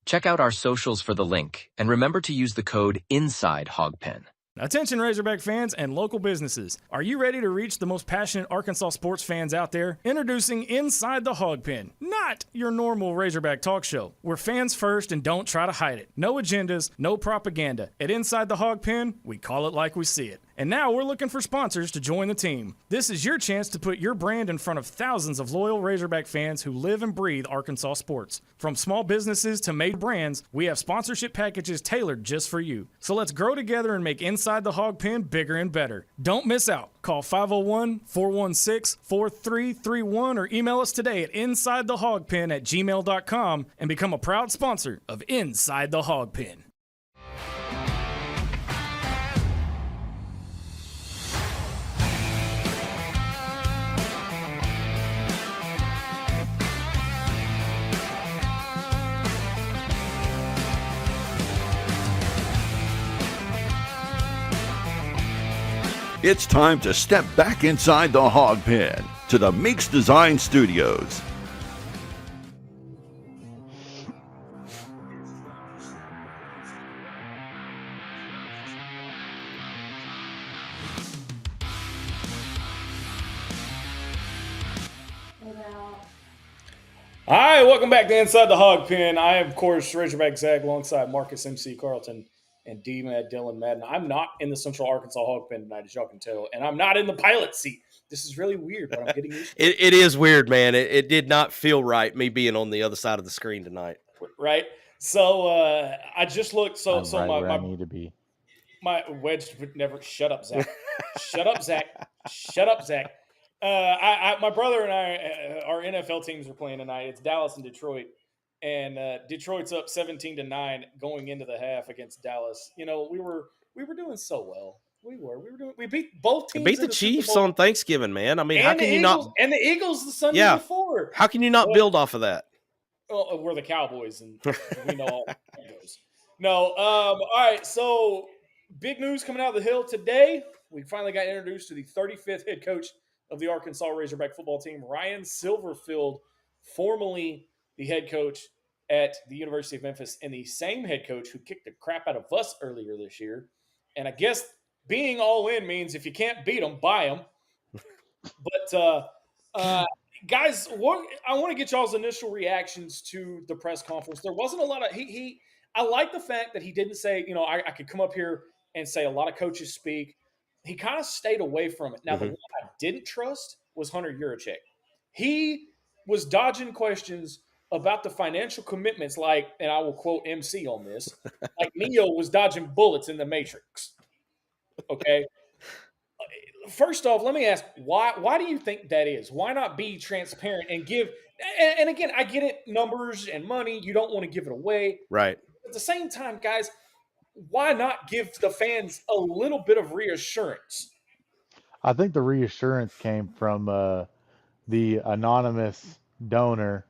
Check out our socials for the link, and remember to use the code INSIDEHOGPEN. Attention Razorback fans and local businesses. Are you ready to reach the most passionate Arkansas sports fans out there? Introducing Inside the Hawg Pen, not your normal Razorback talk show. We're fans first and don't try to hide it. No agendas, no propaganda. At Inside the Hawg Pen, we call it like we see it. And now we're looking for sponsors to join the team. This is your chance to put your brand in front of thousands of loyal Razorback fans who live and breathe Arkansas sports. From small businesses to major brands, we have sponsorship packages tailored just for you. So let's grow together and make Inside the Hawg Pen bigger and better. Don't miss out. Call 501-416-4331 or email us today at insidethehogpen@gmail.com and become a proud sponsor of Inside the Hawg Pen. It's time to step back inside the Hawg Pen to the Mix Design Studios. All right, welcome back to Inside the Hawg Pen. I am, of course, Razorback Zag alongside Marcus MC Carlton and D-Mad Dylan Madden. I'm not in the Central Arkansas Hawg Pen tonight, as y'all can tell, and I'm not in the pilot seat. This is really weird, but I'm getting used to it. It is weird, man. It did not feel right, me being on the other side of the screen tonight. Right? So I just looked. I'm right where I need to be. My wedge would never. Shut up, Zach. Shut up, Zach. Shut up, Zach. My brother and I, our NFL teams are playing tonight. It's Dallas and Detroit, and Detroit's up 17-9 going into the half against Dallas. You know, we were doing so well. We beat both teams. Beat the in Super Chiefs Bowl on Thanksgiving, man. I mean, how and can the you Eagles not? and the Eagles the Sunday Yeah. before. How can you not But- build off of that? Well, we're the Cowboys, and we know all that goes. No, all right. So, big news coming out of the Hill today. We finally got introduced to the 35th head coach of the Arkansas Razorback football team, Ryan Silverfield, formerly the head coach at the University of Memphis, and the same head coach who kicked the crap out of us earlier this year. And I guess being all in means if you can't beat them, buy them. But guys, I want to get y'all's initial reactions to the press conference. There wasn't a lot of I like the fact that he didn't say, I could come up here and say a lot of coaches speak. He kind of stayed away from it. Now, the one I didn't trust was Hunter Yurachek. He was dodging questions about the financial commitments, and I will quote MC on this, like Neo was dodging bullets in the Matrix. Okay. First off, let me ask, why do you think that is? Why not be transparent and give and again, I get it, numbers and money, you don't want to give it away. Right. At the same time, guys, why not give the fans a little bit of reassurance? I think the reassurance came from the anonymous donor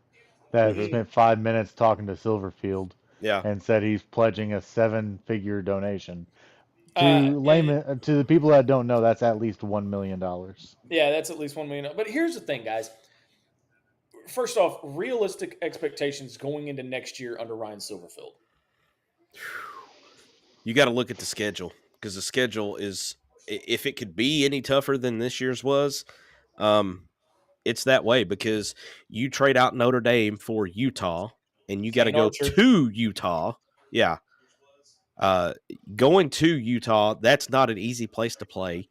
that spent 5 minutes talking to Silverfield Yeah. and said he's pledging a 7-figure donation. To the people that don't know, that's at least $1 million. Yeah, that's at least $1 million. But here's the thing, guys. First off, realistic expectations going into next year under Ryan Silverfield. You got to look at the schedule because the schedule is, if it could be any tougher than this year's was, it's that way because you trade out Notre Dame for Utah and you got to go to Utah. Yeah. Going to Utah, that's not an easy place to play.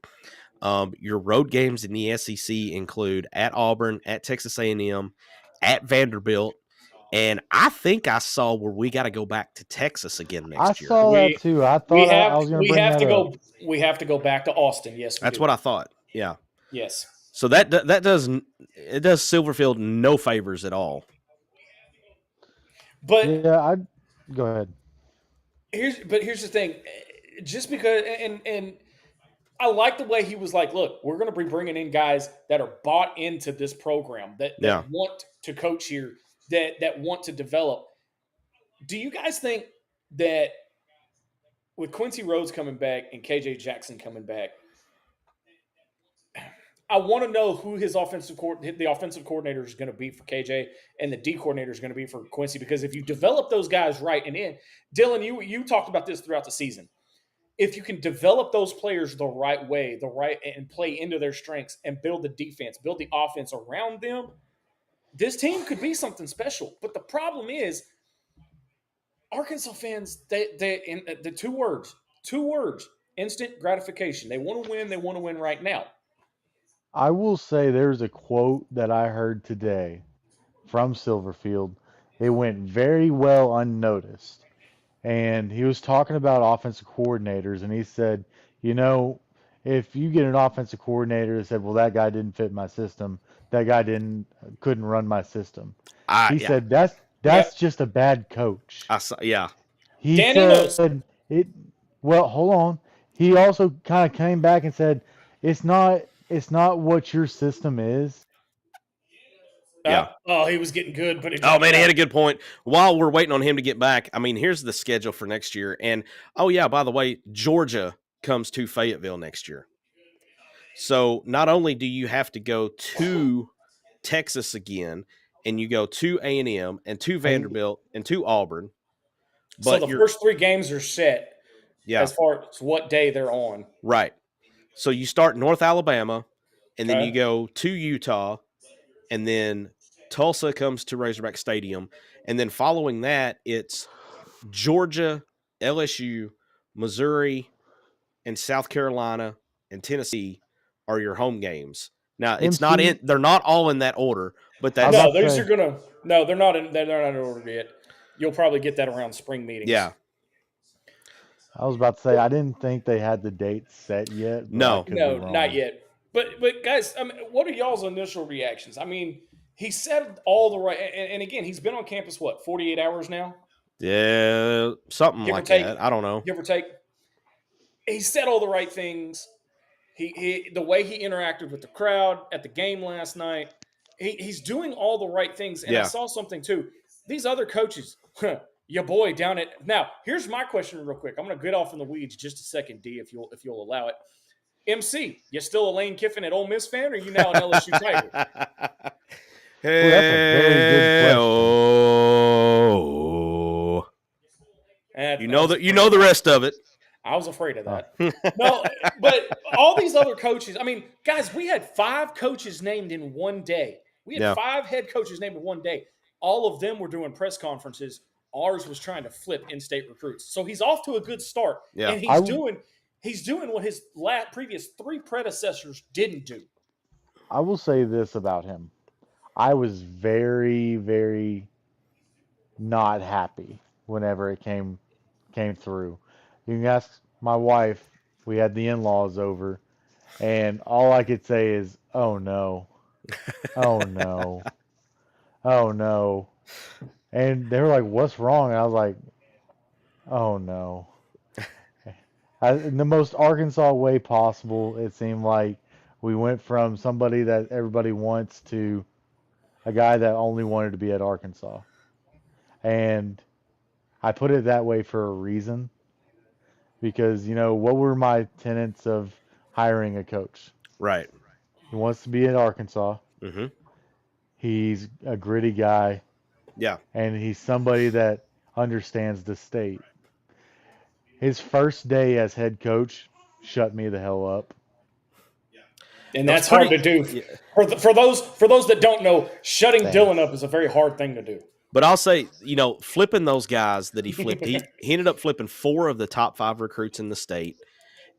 Your road games in the SEC include at Auburn, at Texas A&M, at Vanderbilt, and I think I saw where we got to go back to Texas again next year. I saw that too. I thought I was going to bring that up. We have to go back to Austin. Yes, that's what I thought. Yeah. Yes. So that does Silverfield no favors at all. But yeah, go ahead. Here's the thing, just because and I like the way he was like, look, we're going to be bringing in guys that are bought into this program that want to coach here, that want to develop. Do you guys think that with Quincy Rhodes coming back and KJ Jackson coming back, I want to know who the offensive coordinator is going to be for KJ and the D coordinator is going to be for Quincy, because if you develop those guys right, and Dylan, you talked about this throughout the season. If you can develop those players the right way, and play into their strengths and build the defense, build the offense around them, this team could be something special. But the problem is, Arkansas fans, the two words, instant gratification. They want to win. They want to win right now. I will say there's a quote that I heard today from Silverfield. It went very well unnoticed. And he was talking about offensive coordinators, and he said, if you get an offensive coordinator that said, well, that guy didn't fit my system, that guy couldn't run my system. He said, that's just a bad coach. He said, well, hold on. He also kind of came back and said, it's not what your system is. Yeah. He was getting good, but he had a good point. While we're waiting on him to get back, I mean, here's the schedule for next year. And by the way, Georgia comes to Fayetteville next year. So not only do you have to go to Texas again, and you go to A&M and to Vanderbilt and to Auburn. But so the first 3 games are set as far as what day they're on. Right. So you start North Alabama, and then you go to Utah, and then Tulsa comes to Razorback Stadium. And then following that, it's Georgia, LSU, Missouri, and South Carolina and Tennessee are your home games. Now, they're not all in that order, but that's they're not in order yet. You'll probably get that around spring meetings. Yeah. I was about to say, I didn't think they had the dates set yet. No, not yet. But guys, I mean, what are y'all's initial reactions? I mean, he said all the right, and again, he's been on campus 48 hours now? Yeah, something like that. I don't know. Give or take. he said all the right things. The way he interacted with the crowd at the game last night, he's doing all the right things. And I saw something too. These other coaches, your boy down at now. Here's my question, real quick. I'm going to get off in the weeds just a second, D, if you'll allow it. MC, you still a Lane Kiffin at Ole Miss fan, or you now an LSU Tiger? Well, that's a very good question. You know the rest of it. I was afraid of that. No, but all these other coaches, I mean, guys, we had 5 coaches named in one day. We had 5 head coaches named in one day. All of them were doing press conferences. Ours was trying to flip in-state recruits. So he's off to a good start. Yeah. And he's doing what his previous 3 predecessors didn't do. I will say this about him. I was very, very not happy whenever it came through. You can ask my wife. We had the in-laws over, and all I could say is, "Oh no, oh no, oh no," and they were like, "What's wrong?" And I was like, "Oh no." In the most Arkansas way possible, it seemed like we went from somebody that everybody wants to a guy that only wanted to be at Arkansas. And I put it that way for a reason. Because, what were my tenets of hiring a coach? Right. He wants to be at Arkansas. Mm-hmm. He's a gritty guy. Yeah. And he's somebody that understands the state. His first day as head coach shut me the hell up. And that's hard to do. Yeah. For those that don't know, shutting Dylan up is a very hard thing to do. But I'll say, flipping those guys that he flipped, he ended up flipping 4 of the top 5 recruits in the state.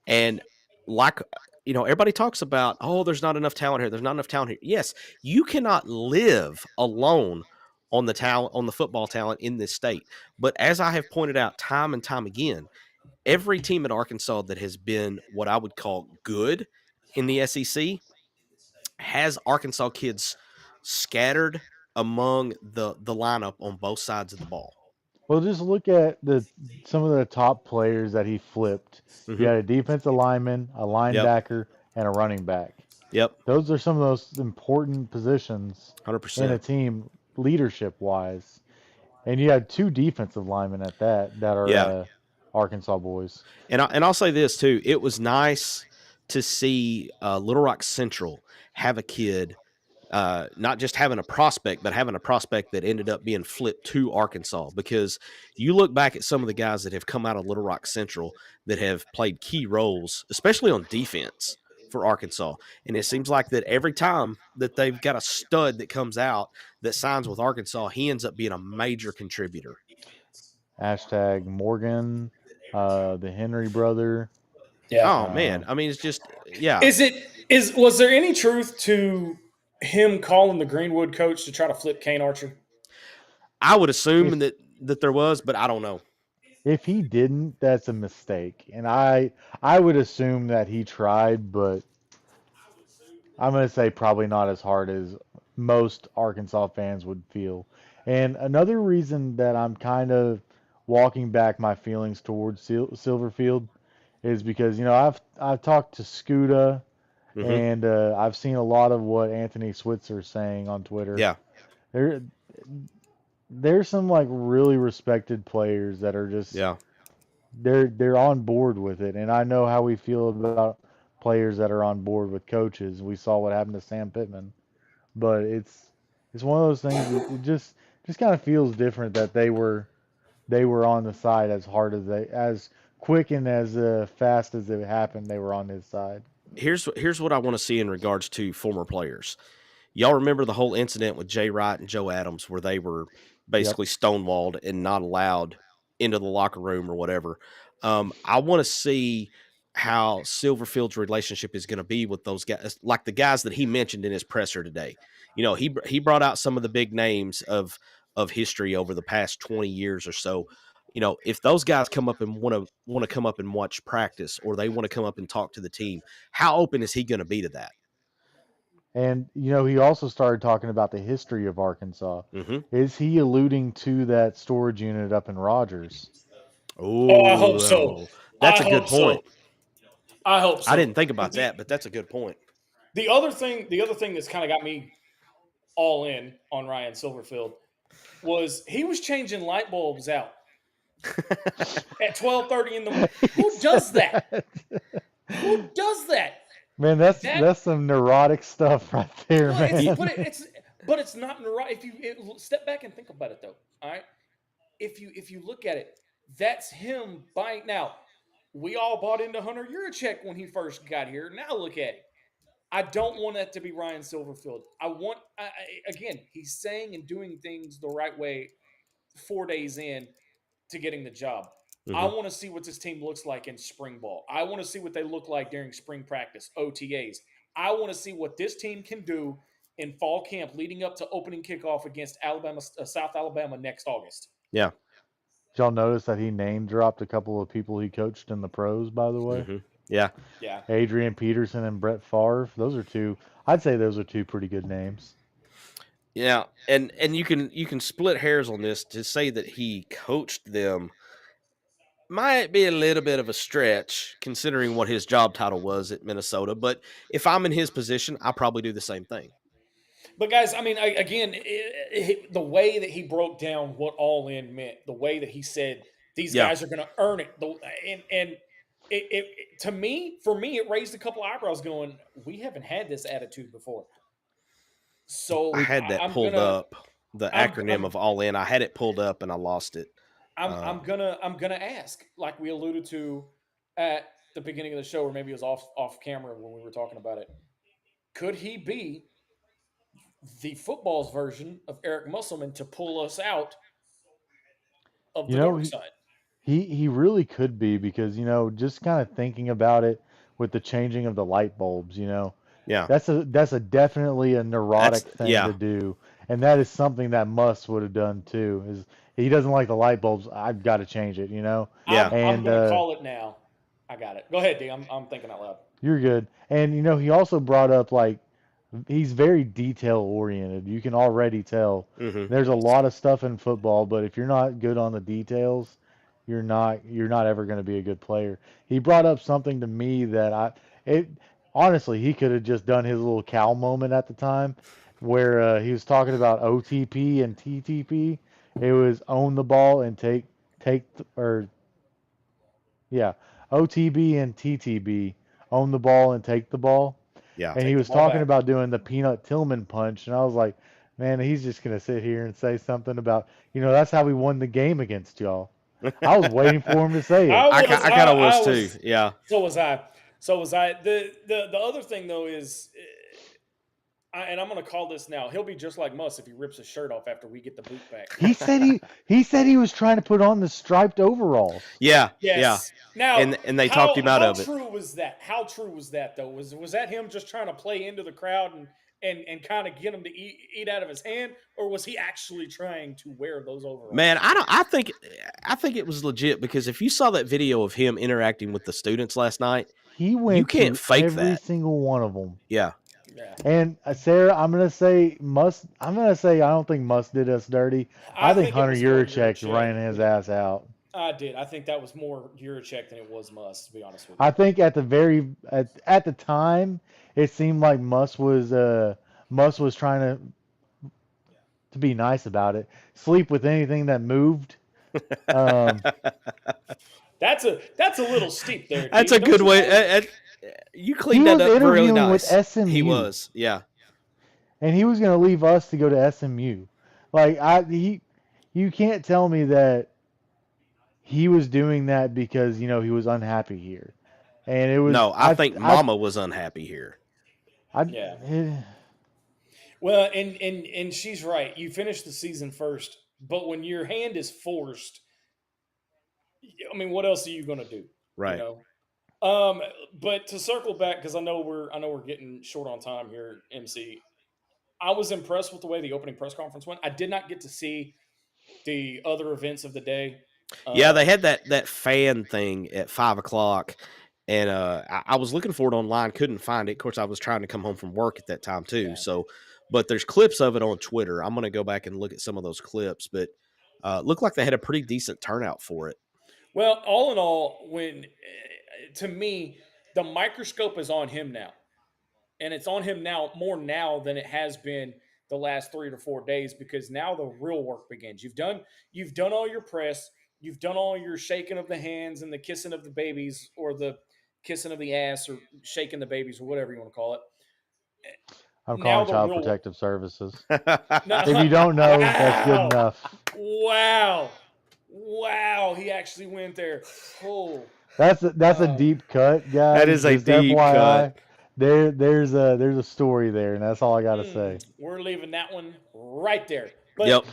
And everybody talks about, there's not enough talent here. There's not enough talent here. Yes, you cannot live alone on the talent, on the football talent in this state. But as I have pointed out time and time again, every team at Arkansas that has been what I would call good in the SEC has Arkansas kids scattered among the lineup on both sides of the ball. Well, just look at some of the top players that he flipped. Mm-hmm. You had a defensive lineman, a linebacker, and a running back. Yep. Those are some of those important positions 100% in a team leadership-wise. And you had 2 defensive linemen at that are Arkansas boys. And I'll say this, too. It was nice to see Little Rock Central have a kid not just having a prospect, but having a prospect that ended up being flipped to Arkansas. Because you look back at some of the guys that have come out of Little Rock Central that have played key roles, especially on defense for Arkansas. And it seems like that every time that they've got a stud that comes out that signs with Arkansas, he ends up being a major contributor. # Morgan, the Henry brother. Yeah. Oh, man. I mean, it's just, yeah. Was there any truth to him calling the Greenwood coach to try to flip Kane Archer? I would assume that there was, but I don't know. If he didn't, that's a mistake. And I would assume that he tried, but I'm going to say probably not as hard as most Arkansas fans would feel. And another reason that I'm kind of walking back my feelings towards Silverfield is because, I've talked to Scuda. Mm-hmm. And I've seen a lot of what Anthony Switzer's saying on Twitter. Yeah. There's some really respected players that are just they're on board with it. And I know how we feel about players that are on board with coaches. We saw what happened to Sam Pittman. But it's one of those things it just kind of feels different that they were on the side as quick and as fast as it happened, they were on his side. Here's what I want to see in regards to former players. Y'all remember the whole incident with Jay Wright and Joe Adams where they were basically stonewalled and not allowed into the locker room or whatever. I want to see how Silverfield's relationship is going to be with those guys, like the guys that he mentioned in his presser today. He brought out some of the big names of history over the past 20 years or so. If those guys come up and want to come up and watch practice, or they want to come up and talk to the team, how open is he going to be to that? And, he also started talking about the history of Arkansas. Mm-hmm. Is he alluding to that storage unit up in Rogers? Oh, I hope so. That's a good point. I hope so. I didn't think about that, but that's a good point. The other thing that's kind of got me all in on Ryan Silverfield was he was changing light bulbs out at 12:30 in the morning. Who does that? Who does that? Man, that's some neurotic stuff right there, man. But it's not neurotic. If you step back and think about it, though, all right. If you look at it, that's him buying. Now, we all bought into Hunter Yurachek when he first got here. Now look at it. I don't want that to be Ryan Silverfield. Again, he's saying and doing things the right way 4 days in to getting the job. Mm-hmm. I want to see what this team looks like in spring ball. I want to see what they look like during spring practice, OTAs. I want to see what this team can do in fall camp leading up to opening kickoff against South Alabama next August. Yeah. Did y'all notice that he name dropped a couple of people he coached in the pros, by the way? Mm-hmm. Yeah. Adrian Peterson and Brett Favre. I'd say those are two pretty good names. Yeah, and you can split hairs on this. To say that he coached them might be a little bit of a stretch considering what his job title was at Minnesota. But if I'm in his position, I'll probably do the same thing. But guys, I mean, again, the way that he broke down what all in meant, the way that he said these guys are going to earn it, and to me, it raised a couple eyebrows going, we haven't had this attitude before. So I had that pulled up, the acronym of all in. I had it pulled up and I lost it. I'm gonna ask, like we alluded to at the beginning of the show, or maybe it was off camera when we were talking about it. Could he be the football's version of Eric Musselman to pull us out of the dark side? He really could be, because, just kind of thinking about it with the changing of the light bulbs, yeah, that's a definitely a neurotic thing to do, and that is something that Muss would have done too. Is he doesn't like the light bulbs? I've got to change it, Yeah, I'm gonna call it now. I got it. Go ahead, D. I'm thinking out loud. You're good. And he also brought up, like, he's very detail oriented. You can already tell. Mm-hmm. There's a lot of stuff in football, but if you're not good on the details, you're not ever going to be a good player. He brought up something to me that honestly, he could have just done his little Cal moment at the time, where he was talking about OTP and TTP. It was own the ball and OTB and TTB, own the ball and take the ball. Yeah. And he was talking about doing the Peanut Tillman punch, and I was like, man, he's just going to sit here and say something about, that's how we won the game against y'all. I was waiting for him to say it. I kind of was too. Yeah. So was I. The other thing, though, is, and I'm going to call this now, he'll be just like Muss if he rips his shirt off after we get the boot back. He said he was trying to put on the striped overalls. Yeah. Yes. Yeah. Now, and they talked him out of it. How true was that? How true was that, though? Was that him just trying to play into the crowd and kind of get him to eat out of his hand, or was he actually trying to wear those overalls? Man, I think it was legit, because if you saw that video of him interacting with the students last night, you can't fake every single one of them. Yeah. And Sarah, I'm gonna say I don't think Muss did us dirty. I think Hunter Yurachek ran his ass out. I did. I think that was more Yurachek than it was Muss, to be honest with you. I think at the time, it seemed like Muss was trying to be nice about it. Sleep with anything that moved. That's a little steep there. That's a good way. You cleaned that up really nice. With SMU. He was, yeah. And he was going to leave us to go to SMU. Like, you can't tell me that he was doing that because, he was unhappy here. And it was. No, I think Mama was unhappy here. Well, and she's right. You finish the season first, but when your hand is forced, I mean, what else are you going to do? Right. But to circle back, because I know we're getting short on time here, MC. I was impressed with the way the opening press conference went. I did not get to see the other events of the day. Yeah, they had that fan thing at 5:00, and I was looking for it online, couldn't find it. Of course, I was trying to come home from work at that time too. Yeah. So, but there's clips of it on Twitter. I'm going to go back and look at some of those clips, but looked like they had a pretty decent turnout for it. Well, all in all, to me, the microscope is on him now. And it's on him now more now than it has been the last 3 to 4 days, because now the real work begins. You've done all your press, you've done all your shaking of the hands and the kissing of the babies, or the kissing of the ass, or shaking the babies, or whatever you want to call it. I'm Now calling the Child real Protective Services. No. If you don't know, that's good enough. Wow, he actually went there. Oh, That's a deep cut, guys. That is a Just deep FYI, cut. There's a story there, and that's all I gotta say. We're leaving that one right there. But Yep.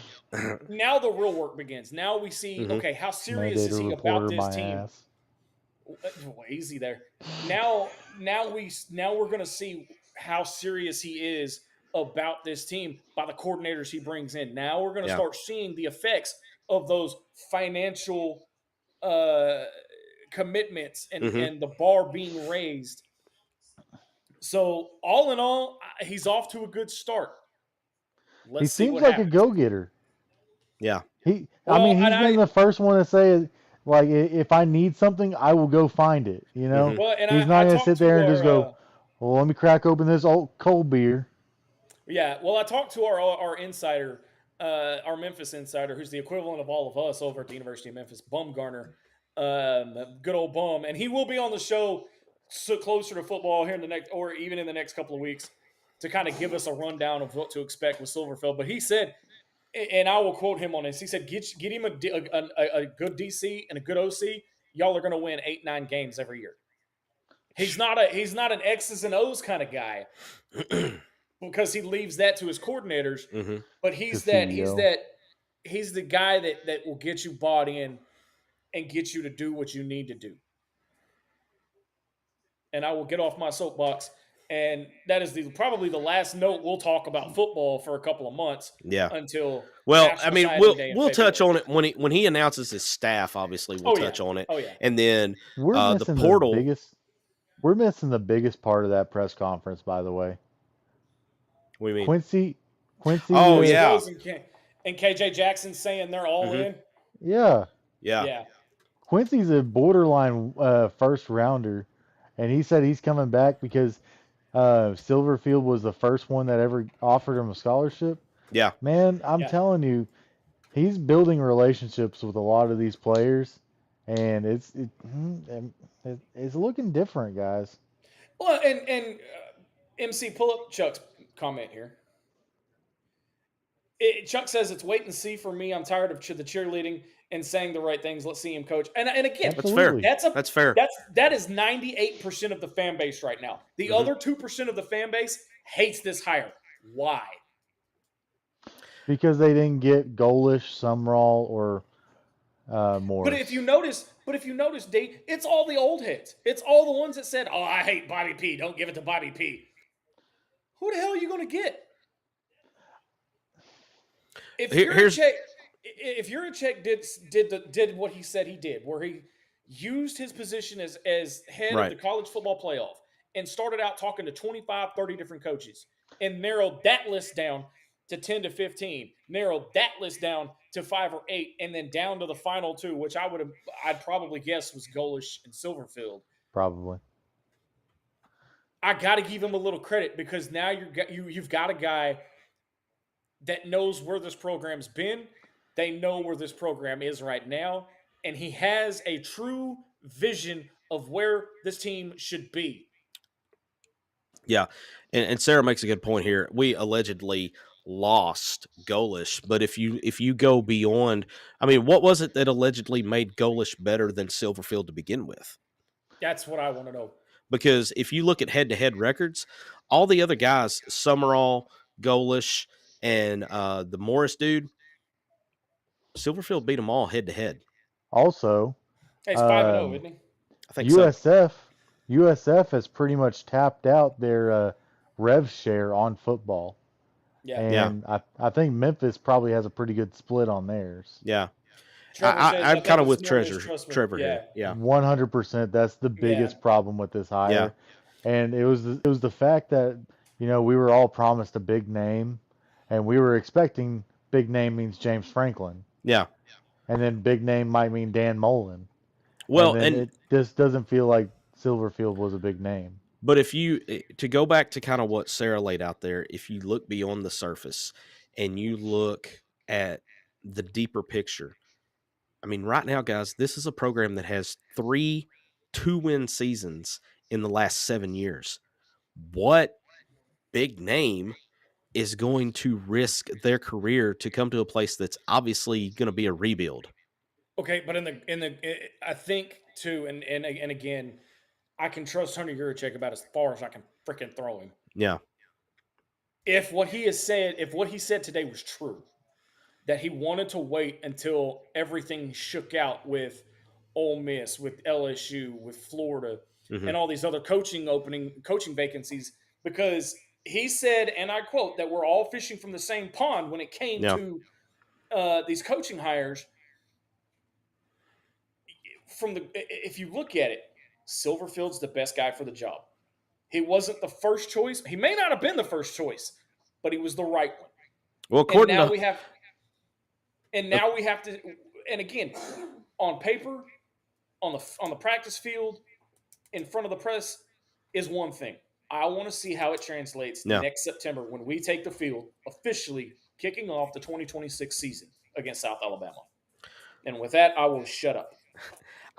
now the real work begins. Now we see, okay, how serious is Mandated he reporter, about this my team? ass. Easy there. Now we're gonna see how serious he is about this team by the coordinators he brings in. Now we're gonna start seeing the effects of those financial commitments and the bar being raised. So all in all, he's off to a good start. He seems like a go-getter. Yeah. He's been the first one to say, like, if I need something, I will go find it. You know, Well, and he's not gonna talked sit there to and just go, well, let me crack open this old cold beer. Yeah, well, I talked to our insider, our Memphis insider, who's the equivalent of all of us over at the University of Memphis, Bumgarner, good old Bum, and he will be on the show closer to football here in the next, or even in the next couple of weeks, to kind of give us a rundown of what to expect with Silverfield. But he said, and I will quote him on this, he said, get him a good DC and a good OC, y'all are going to win 8-9 games every year. He's not an X's and O's kind of guy. Because he leaves that to his coordinators, but he's the guy that will get you bought in and get you to do what you need to do. And I will get off my soapbox, and that is probably the last note we'll talk about football for a couple of months. Yeah. Until we'll touch on it when he announces his staff. Obviously, we'll touch on it. Oh yeah. And then the portal. We're missing the biggest part of that press conference, by the way. What do you mean? Quincy. Oh, yeah. And KJ Jackson saying they're all in. Yeah. Yeah. Quincy's a borderline first rounder, and he said he's coming back because Silverfield was the first one that ever offered him a scholarship. Yeah. Man, I'm telling you, he's building relationships with a lot of these players, and it's looking different, guys. Well, and MC, pull up Chuck's comment here. Chuck says it's wait and see for me. I'm tired of the cheerleading and saying the right things. Let's see him coach. And again, Absolutely. That's fair. That is 98% of the fan base right now. The other 2% of the fan base hates this hire. Why? Because they didn't get Golish, Sumrall, or Morris. But if you notice, Dave, it's all the old heads. It's all the ones that said, "Oh, I hate Bobby P. Don't give it to Bobby P." Who the hell are you going to get? If Yurichek did what he said he did, where he used his position as head of the college football playoff and started out talking to 25, 30 different coaches and narrowed that list down to 10 to 15, narrowed that list down to 5 or 8, and then down to the final 2, which I'd probably guess was Golish and Silverfield. Probably. I got to give him a little credit, because now you've got a guy that knows where this program's been. They know where this program is right now, and he has a true vision of where this team should be. Yeah, and Sarah makes a good point here. We allegedly lost Golish, but if you go beyond, I mean, what was it that allegedly made Golish better than Silverfield to begin with? That's what I want to know. Because if you look at head-to-head records, all the other guys, Summerall, Golish, and the Morris dude, Silverfield beat them all head-to-head. Also, he's 5-0, isn't he? I think USF has pretty much tapped out their rev share on football. Yeah. And I think Memphis probably has a pretty good split on theirs. Yeah. I'm kind of with Trevor here. Yeah. 100%. That's the biggest problem with this hire. Yeah. And it was the fact that, we were all promised a big name, and we were expecting big name means James Franklin. Yeah. And then big name might mean Dan Mullen. Well, and it just doesn't feel like Silverfield was a big name. But if you to go back to kind of what Sarah laid out there, if you look beyond the surface and you look at the deeper picture, I mean, right now, guys, this is a program that has 3 2-win seasons in the last 7 years. What big name is going to risk their career to come to a place that's obviously going to be a rebuild? Okay, but I think too, and again, I can trust Hunter Yurachek about as far as I can freaking throw him. Yeah. If what he said today was true, that he wanted to wait until everything shook out with Ole Miss, with LSU, with Florida, and all these other coaching vacancies, because he said, and I quote, that we're all fishing from the same pond when it came to these coaching hires. If you look at it, Silverfield's the best guy for the job. He wasn't the first choice. He may not have been the first choice, but he was the right one. Well, according to we have to, and again, on paper, on the practice field, in front of the press, is one thing. I want to see how it translates next September when we take the field, officially kicking off the 2026 season against South Alabama. And with that, I will shut up.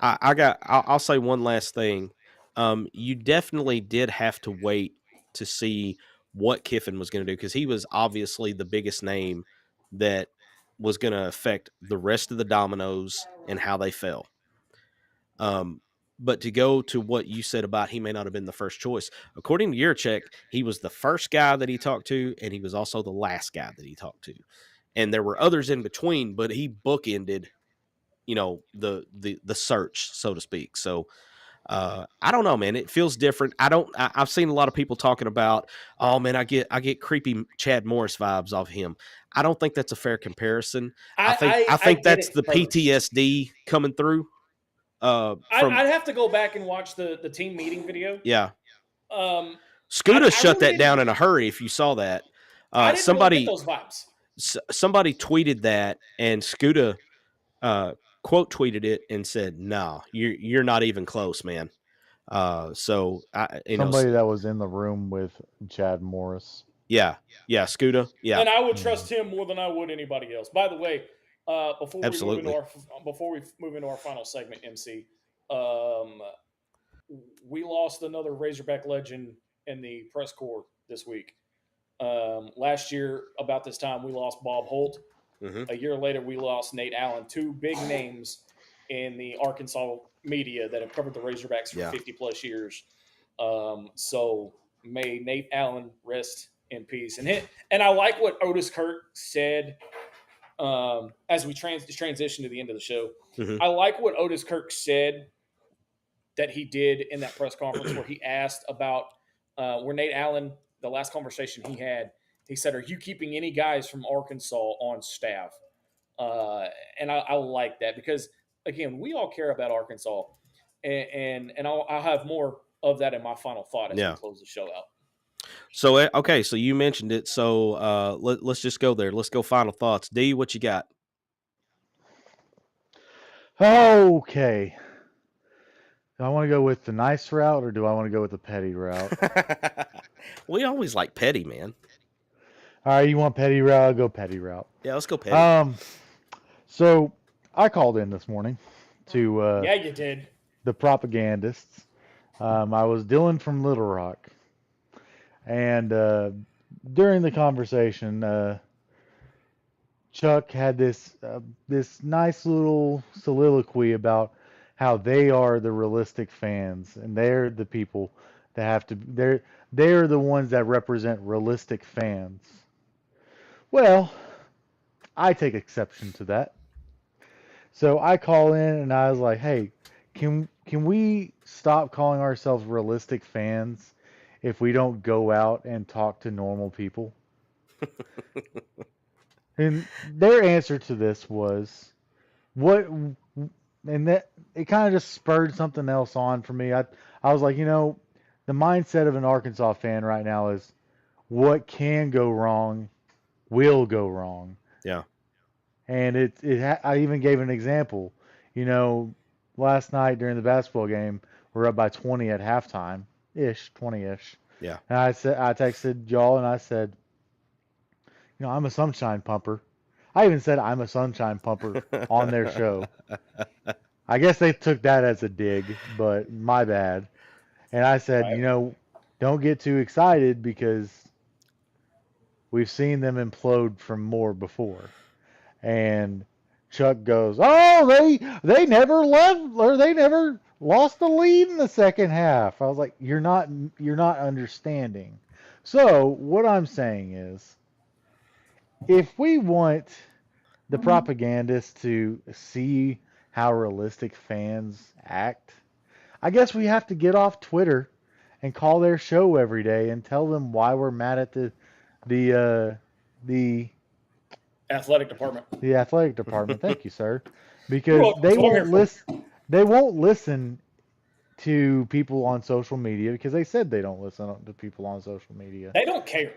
I'll say one last thing. You definitely did have to wait to see what Kiffin was going to do, because he was obviously the biggest name that was going to affect the rest of the dominoes and how they fell. But to go to what you said about he may not have been the first choice, according to Yurachek, he was the first guy that he talked to, and he was also the last guy that he talked to. And there were others in between, but he bookended, the search, so to speak. So I don't know, man. It feels different. I've seen a lot of people talking about, oh man, I get creepy Chad Morris vibes off him. I don't think that's a fair comparison. I think that's the PTSD coming through. I'd have to go back and watch the team meeting video. Yeah. Scooter shut that down in a hurry. If you saw that, I didn't really get those vibes. Somebody tweeted that, and Scooter quote tweeted it and said, "No, you're not even close, man." Somebody that was in the room with Chad Morris. Yeah, Scooter. Yeah, and I would trust him more than I would anybody else. By the way, before we move into our final segment, MC, we lost another Razorback legend in the press corps this week. Last year, about this time, we lost Bob Holt. A year later, we lost Nate Allen, 2 big names in the Arkansas media that have covered the Razorbacks for 50-plus years. So may Nate Allen rest in peace. And I like what Otis Kirk said as we transition to the end of the show. I like what Otis Kirk said that he did in that press conference where he asked about where Nate Allen, the last conversation he had, he said, "Are you keeping any guys from Arkansas on staff?" And I like that because, again, we all care about Arkansas, and I'll have more of that in my final thought as we close the show out. So, okay, so you mentioned it. So let's just go there. Let's go final thoughts. D, what you got? Okay. Do I want to go with the nice route or do I want to go with the petty route? We always like petty, man. All right, you want petty route? I'll go petty route. Yeah, let's go petty. So I called in this morning to yeah, you did. The propagandists. I was Dylan from Little Rock, and during the conversation, Chuck had this nice little soliloquy about how they are the realistic fans, and they're the people that have to. They're the ones that represent realistic fans. Well, I take exception to that. So I call in and I was like, "Hey, can we stop calling ourselves realistic fans if we don't go out and talk to normal people?" And their answer to this was, "What?" And that it kind of just spurred something else on for me. I was like, the mindset of an Arkansas fan right now is, what can go wrong will go wrong. Yeah. And I even gave an example. Last night during the basketball game, we're up by 20 at halftime, 20-ish. Yeah. And I texted y'all and I said, I'm a sunshine pumper. I even said I'm a sunshine pumper on their show. I guess they took that as a dig, but my bad. And I said, don't get too excited because we've seen them implode from more before. And Chuck goes, "Oh, they never left, or they never lost the lead in the second half." I was like, "You're not understanding." So what I'm saying is, if we want the propagandists to see how realistic fans act, I guess we have to get off Twitter and call their show every day and tell them why we're mad at the athletic department. The athletic department. Thank you, sir. Because they won't listen to people on social media because they said they don't listen to people on social media. They don't care.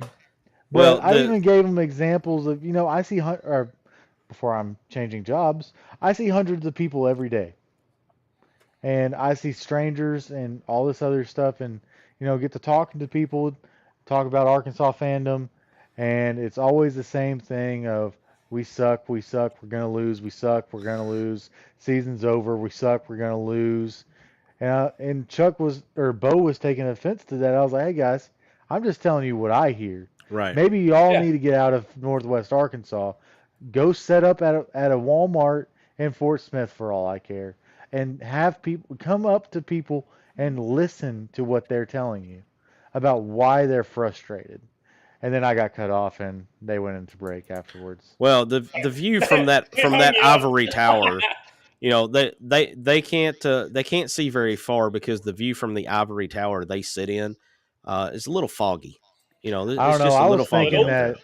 Well, I even gave them examples of, I see, before I'm changing jobs, I see hundreds of people every day. And I see strangers and all this other stuff and, get to talking to people, talk about Arkansas fandom. And it's always the same thing of, we suck, we're going to lose, we suck, we're going to lose, season's over, we suck, we're going to lose. And Bo was taking offense to that. I was like, hey guys, I'm just telling you what I hear. Right. Maybe y'all need to get out of Northwest Arkansas. Go set up at a Walmart in Fort Smith for all I care. And have people come up to people and listen to what they're telling you about why they're frustrated. And then I got cut off, and they went into break afterwards. Well, the view from that ivory tower, they can't see very far because the view from the ivory tower they sit in is a little foggy. I don't know.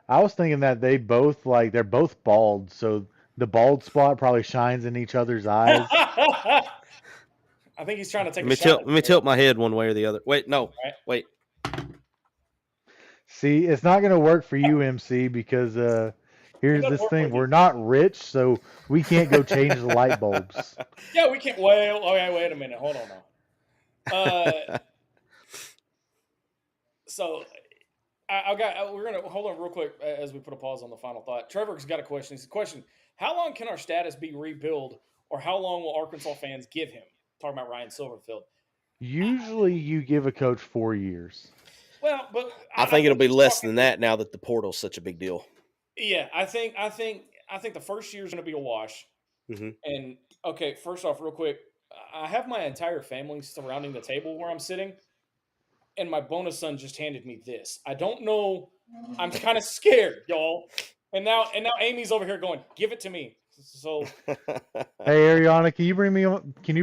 I was thinking that they both they're both bald, so the bald spot probably shines in each other's eyes. I think he's trying to take Let me tilt my head one way or the other. Wait, no, wait. See, it's not going to work for you, MC, because here's this thing. We're not rich, so we can't go change the light bulbs. Yeah, we can't. Well, okay, wait a minute. Hold on now. So we're going to hold on real quick as we put a pause on the final thought. Trevor's got a question. He's a question. How long can our status be rebuilt, or how long will Arkansas fans give him? Talking about Ryan Silverfield. Usually you give a coach 4 years. Well, but I think it'll be less than that now that the portal's such a big deal. Yeah, I think the first year is going to be a wash. Mm-hmm. And okay, first off, real quick, I have my entire family surrounding the table where I'm sitting, and my bonus son just handed me this. I don't know. I'm kind of scared, y'all. And now Amy's over here going, "Give it to me." So, hey Ariana, can you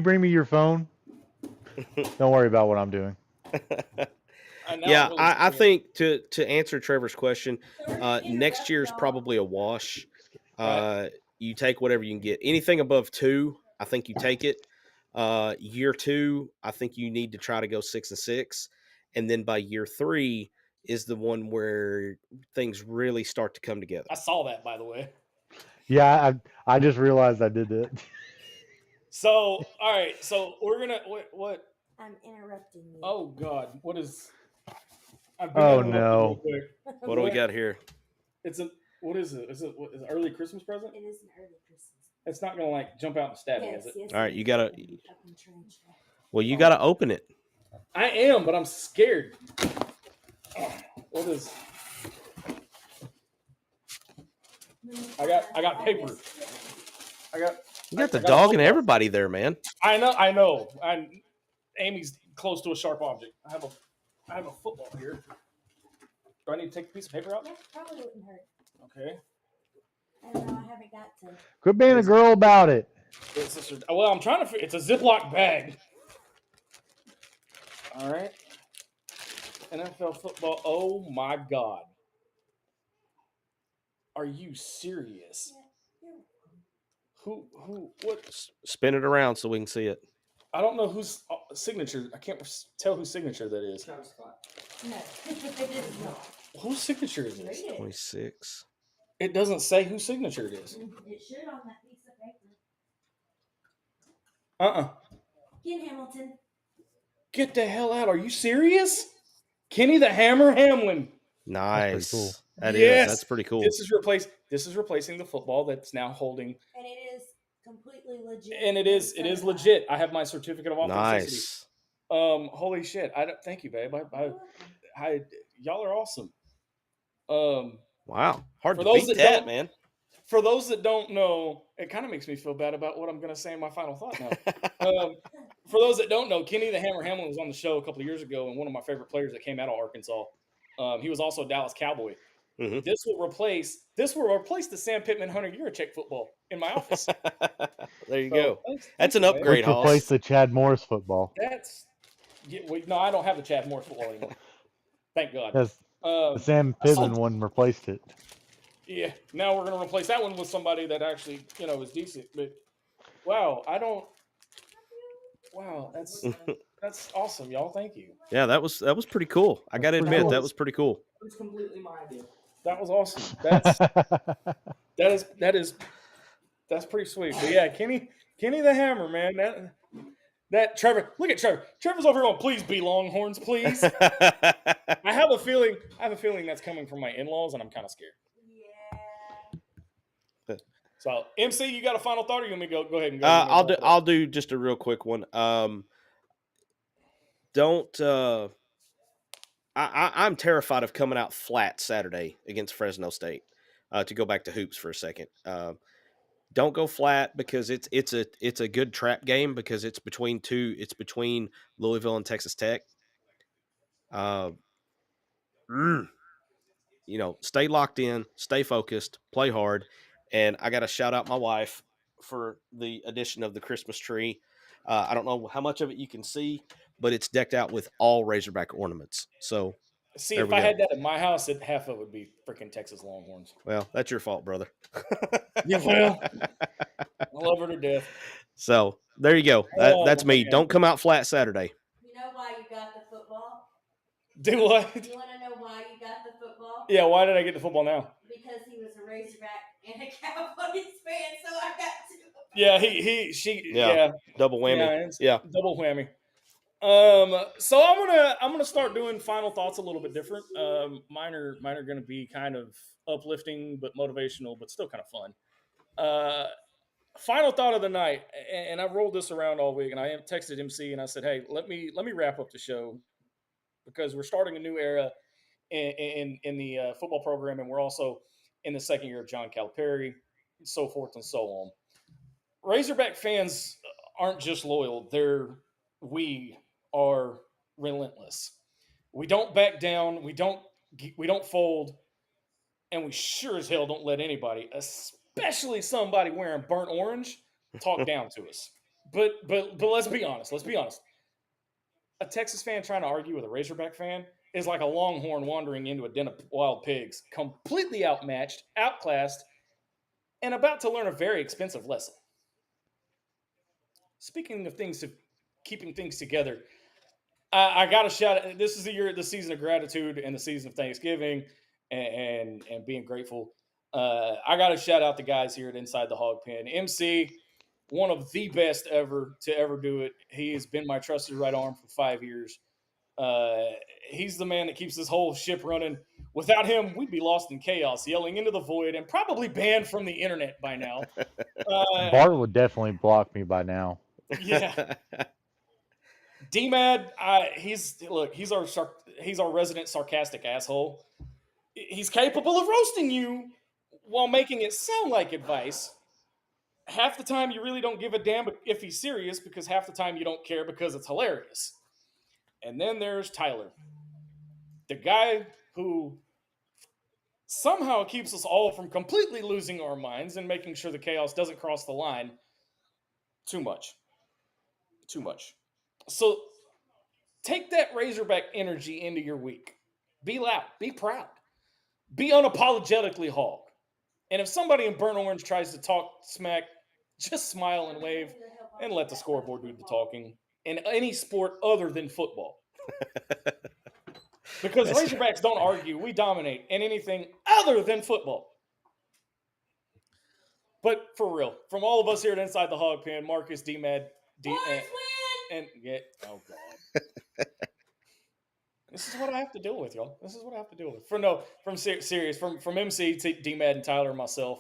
bring me your phone? Don't worry about what I'm doing. Yeah, I think to answer Trevor's question, next year is probably a wash. You take whatever you can get. Anything above 2, I think you take it. Year 2, I think you need to try to go 6-6, and then by year 3 is the one where things really start to come together. I saw that, by the way. Yeah, I just realized I did that. So, all right, so we're gonna what? I'm interrupting you. Oh God, what is? Oh no! What do we got here? What is it? Is it an early Christmas present? It is an early Christmas. It's not gonna jump out and stab me, is it? Yes, all right, you gotta. Well, you gotta open it. I am, but I'm scared. What is? I got paper. You got the dog and everybody there, man. I know. Amy's close to a sharp object. I have a football here. Do I need to take a piece of paper out now? Probably wouldn't hurt. Okay. I don't know. I haven't got to. Quit being a girl about it. Well, I'm trying to. It's a Ziploc bag. All right. NFL football. Oh my God. Are you serious? Who? What? Spin it around so we can see it. I don't know whose signature. I can't tell whose signature that is. No, it is not. Whose signature is this? 26. It doesn't say whose signature it is. It should on that piece of paper. Ken Hamilton. Get the hell out. Are you serious? Kenny the Hammer Hamlin. Nice. cool. That's pretty cool. This is replacing the football that's now holding. And it is completely legit. And it is legit. I have my certificate of authenticity. Nice. Holy shit. Thank you, babe. Y'all are awesome. Wow. Hard for to those beat that that, don't- man. For those that don't know, it kind of makes me feel bad about what I'm going to say in my final thought now. For those that don't know, Kenny the Hammer Hamlin was on the show a couple of years ago and one of my favorite players that came out of Arkansas. He was also a Dallas Cowboy. Mhm. This will replace the Sam Pittman Hunter Yurachek football in my office. There you go. Thanks, That's an babe. upgrade, Let's replace Hoss. the Chad Morris football. No, I don't have the Chad Morris football anymore. Thank God. Because the Sam Pittman one replaced it. Yeah, now we're going to replace that one with somebody that actually, is decent. But wow, that's awesome, y'all. Thank you. Yeah, that was pretty cool. I got to admit, cool. that was pretty cool. It was completely my idea. That was awesome. That's pretty sweet. But yeah, Kenny the Hammer, man. That Trevor, look at Trevor. Trevor's over here going, please be Longhorns, please. I have a feeling that's coming from my in-laws, and I'm kind of scared. Yeah. So, MC, you got a final thought, or you want me to go ahead and go? I'll do just a real quick one. I'm terrified of coming out flat Saturday against Fresno State. To go back to hoops for a second, don't go flat because it's a good trap game because it's between Louisville and Texas Tech. Stay locked in, stay focused, play hard, and I got to shout out my wife for the addition of the Christmas tree. I don't know how much of it you can see, but it's decked out with all Razorback ornaments. So, see, if I had that at my house, half of it would be freaking Texas Longhorns. Well, that's your fault, brother. Yeah, well, I love her to death. So there you go. That's me. Man. Don't come out flat Saturday. You know why you got the football? Do what? You want to know why you got the football? Yeah, why did I get the football now? Because he was a Razorback and a Cowboys fan, so I got to. Yeah, yeah. Double whammy. Yeah, double whammy. So I'm gonna start doing final thoughts a little bit different. Mine are gonna be kind of uplifting but motivational, but still kind of fun. Final thought of the night, and I've rolled this around all week, and I texted MC and I said, hey, let me wrap up the show because we're starting a new era in the football program, and we're also in the second year of John Calipari, so forth and so on. Razorback fans aren't just loyal; we are relentless. We don't back down. We don't fold, and we sure as hell don't let anybody, especially somebody wearing burnt orange, talk down to us. But let's be honest. A Texas fan trying to argue with a Razorback fan is like a Longhorn wandering into a den of wild pigs, completely outmatched, outclassed, and about to learn a very expensive lesson. Speaking of keeping things together, I got to shout out. This is the season of gratitude and the season of Thanksgiving and being grateful. I got to shout out the guys here at Inside the Hawg Pen. MC, one of the best ever to ever do it. He has been my trusted right arm for 5 years. He's the man that keeps this whole ship running. Without him, we'd be lost in chaos, yelling into the void, and probably banned from the internet by now. Bart would definitely block me by now. Yeah. D-Mad, he's our resident sarcastic asshole. He's capable of roasting you while making it sound like advice. Half the time you really don't give a damn if he's serious because half the time you don't care because it's hilarious. And then there's Tyler, the guy who somehow keeps us all from completely losing our minds and making sure the chaos doesn't cross the line too much. So take that Razorback energy into your week. Be loud. Be proud. Be unapologetically Hawg. And if somebody in burnt orange tries to talk smack, just smile and wave and let the scoreboard do the talking in any sport other than football. Because Razorbacks don't argue. We dominate in anything other than football. But for real, from all of us here at Inside the Hawg Pen, Marcus, D-Mad, Boys win! and get. Oh God. This is what I have to deal with, y'all. This is what I have to deal with. From MC, D-Mad, and Tyler, and myself,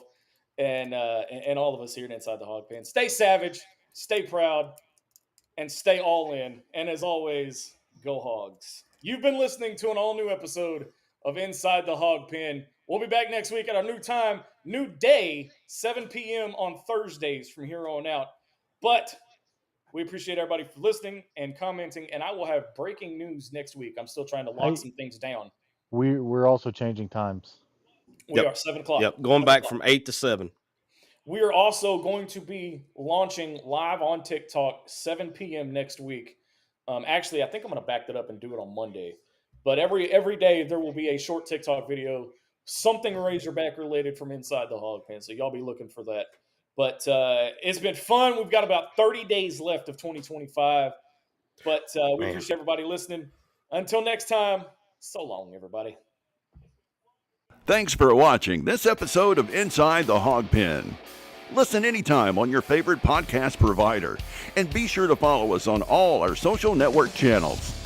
and all of us here at Inside the Hawg Pen. Stay savage, stay proud, and stay all in. And as always, go Hogs. You've been listening to an all-new episode of Inside the Hawg Pen. We'll be back next week at our new time, new day, 7 p.m. on Thursdays from here on out. But we appreciate everybody for listening and commenting, and I will have breaking news next week. I'm still trying to lock some things down. We're also changing times. We are 7 o'clock. Yep, going back from 8 to 7. We are also going to be launching live on TikTok 7 p.m. next week. Actually, I think I'm going to back that up and do it on Monday. But every day there will be a short TikTok video, something Razorback related from Inside the Hawg Pen. So y'all be looking for that. But it's been fun. We've got about 30 days left of 2025. But we appreciate everybody listening. Until next time, so long, everybody. Thanks for watching this episode of Inside the Hawg Pen. Listen anytime on your favorite podcast provider. And be sure to follow us on all our social network channels.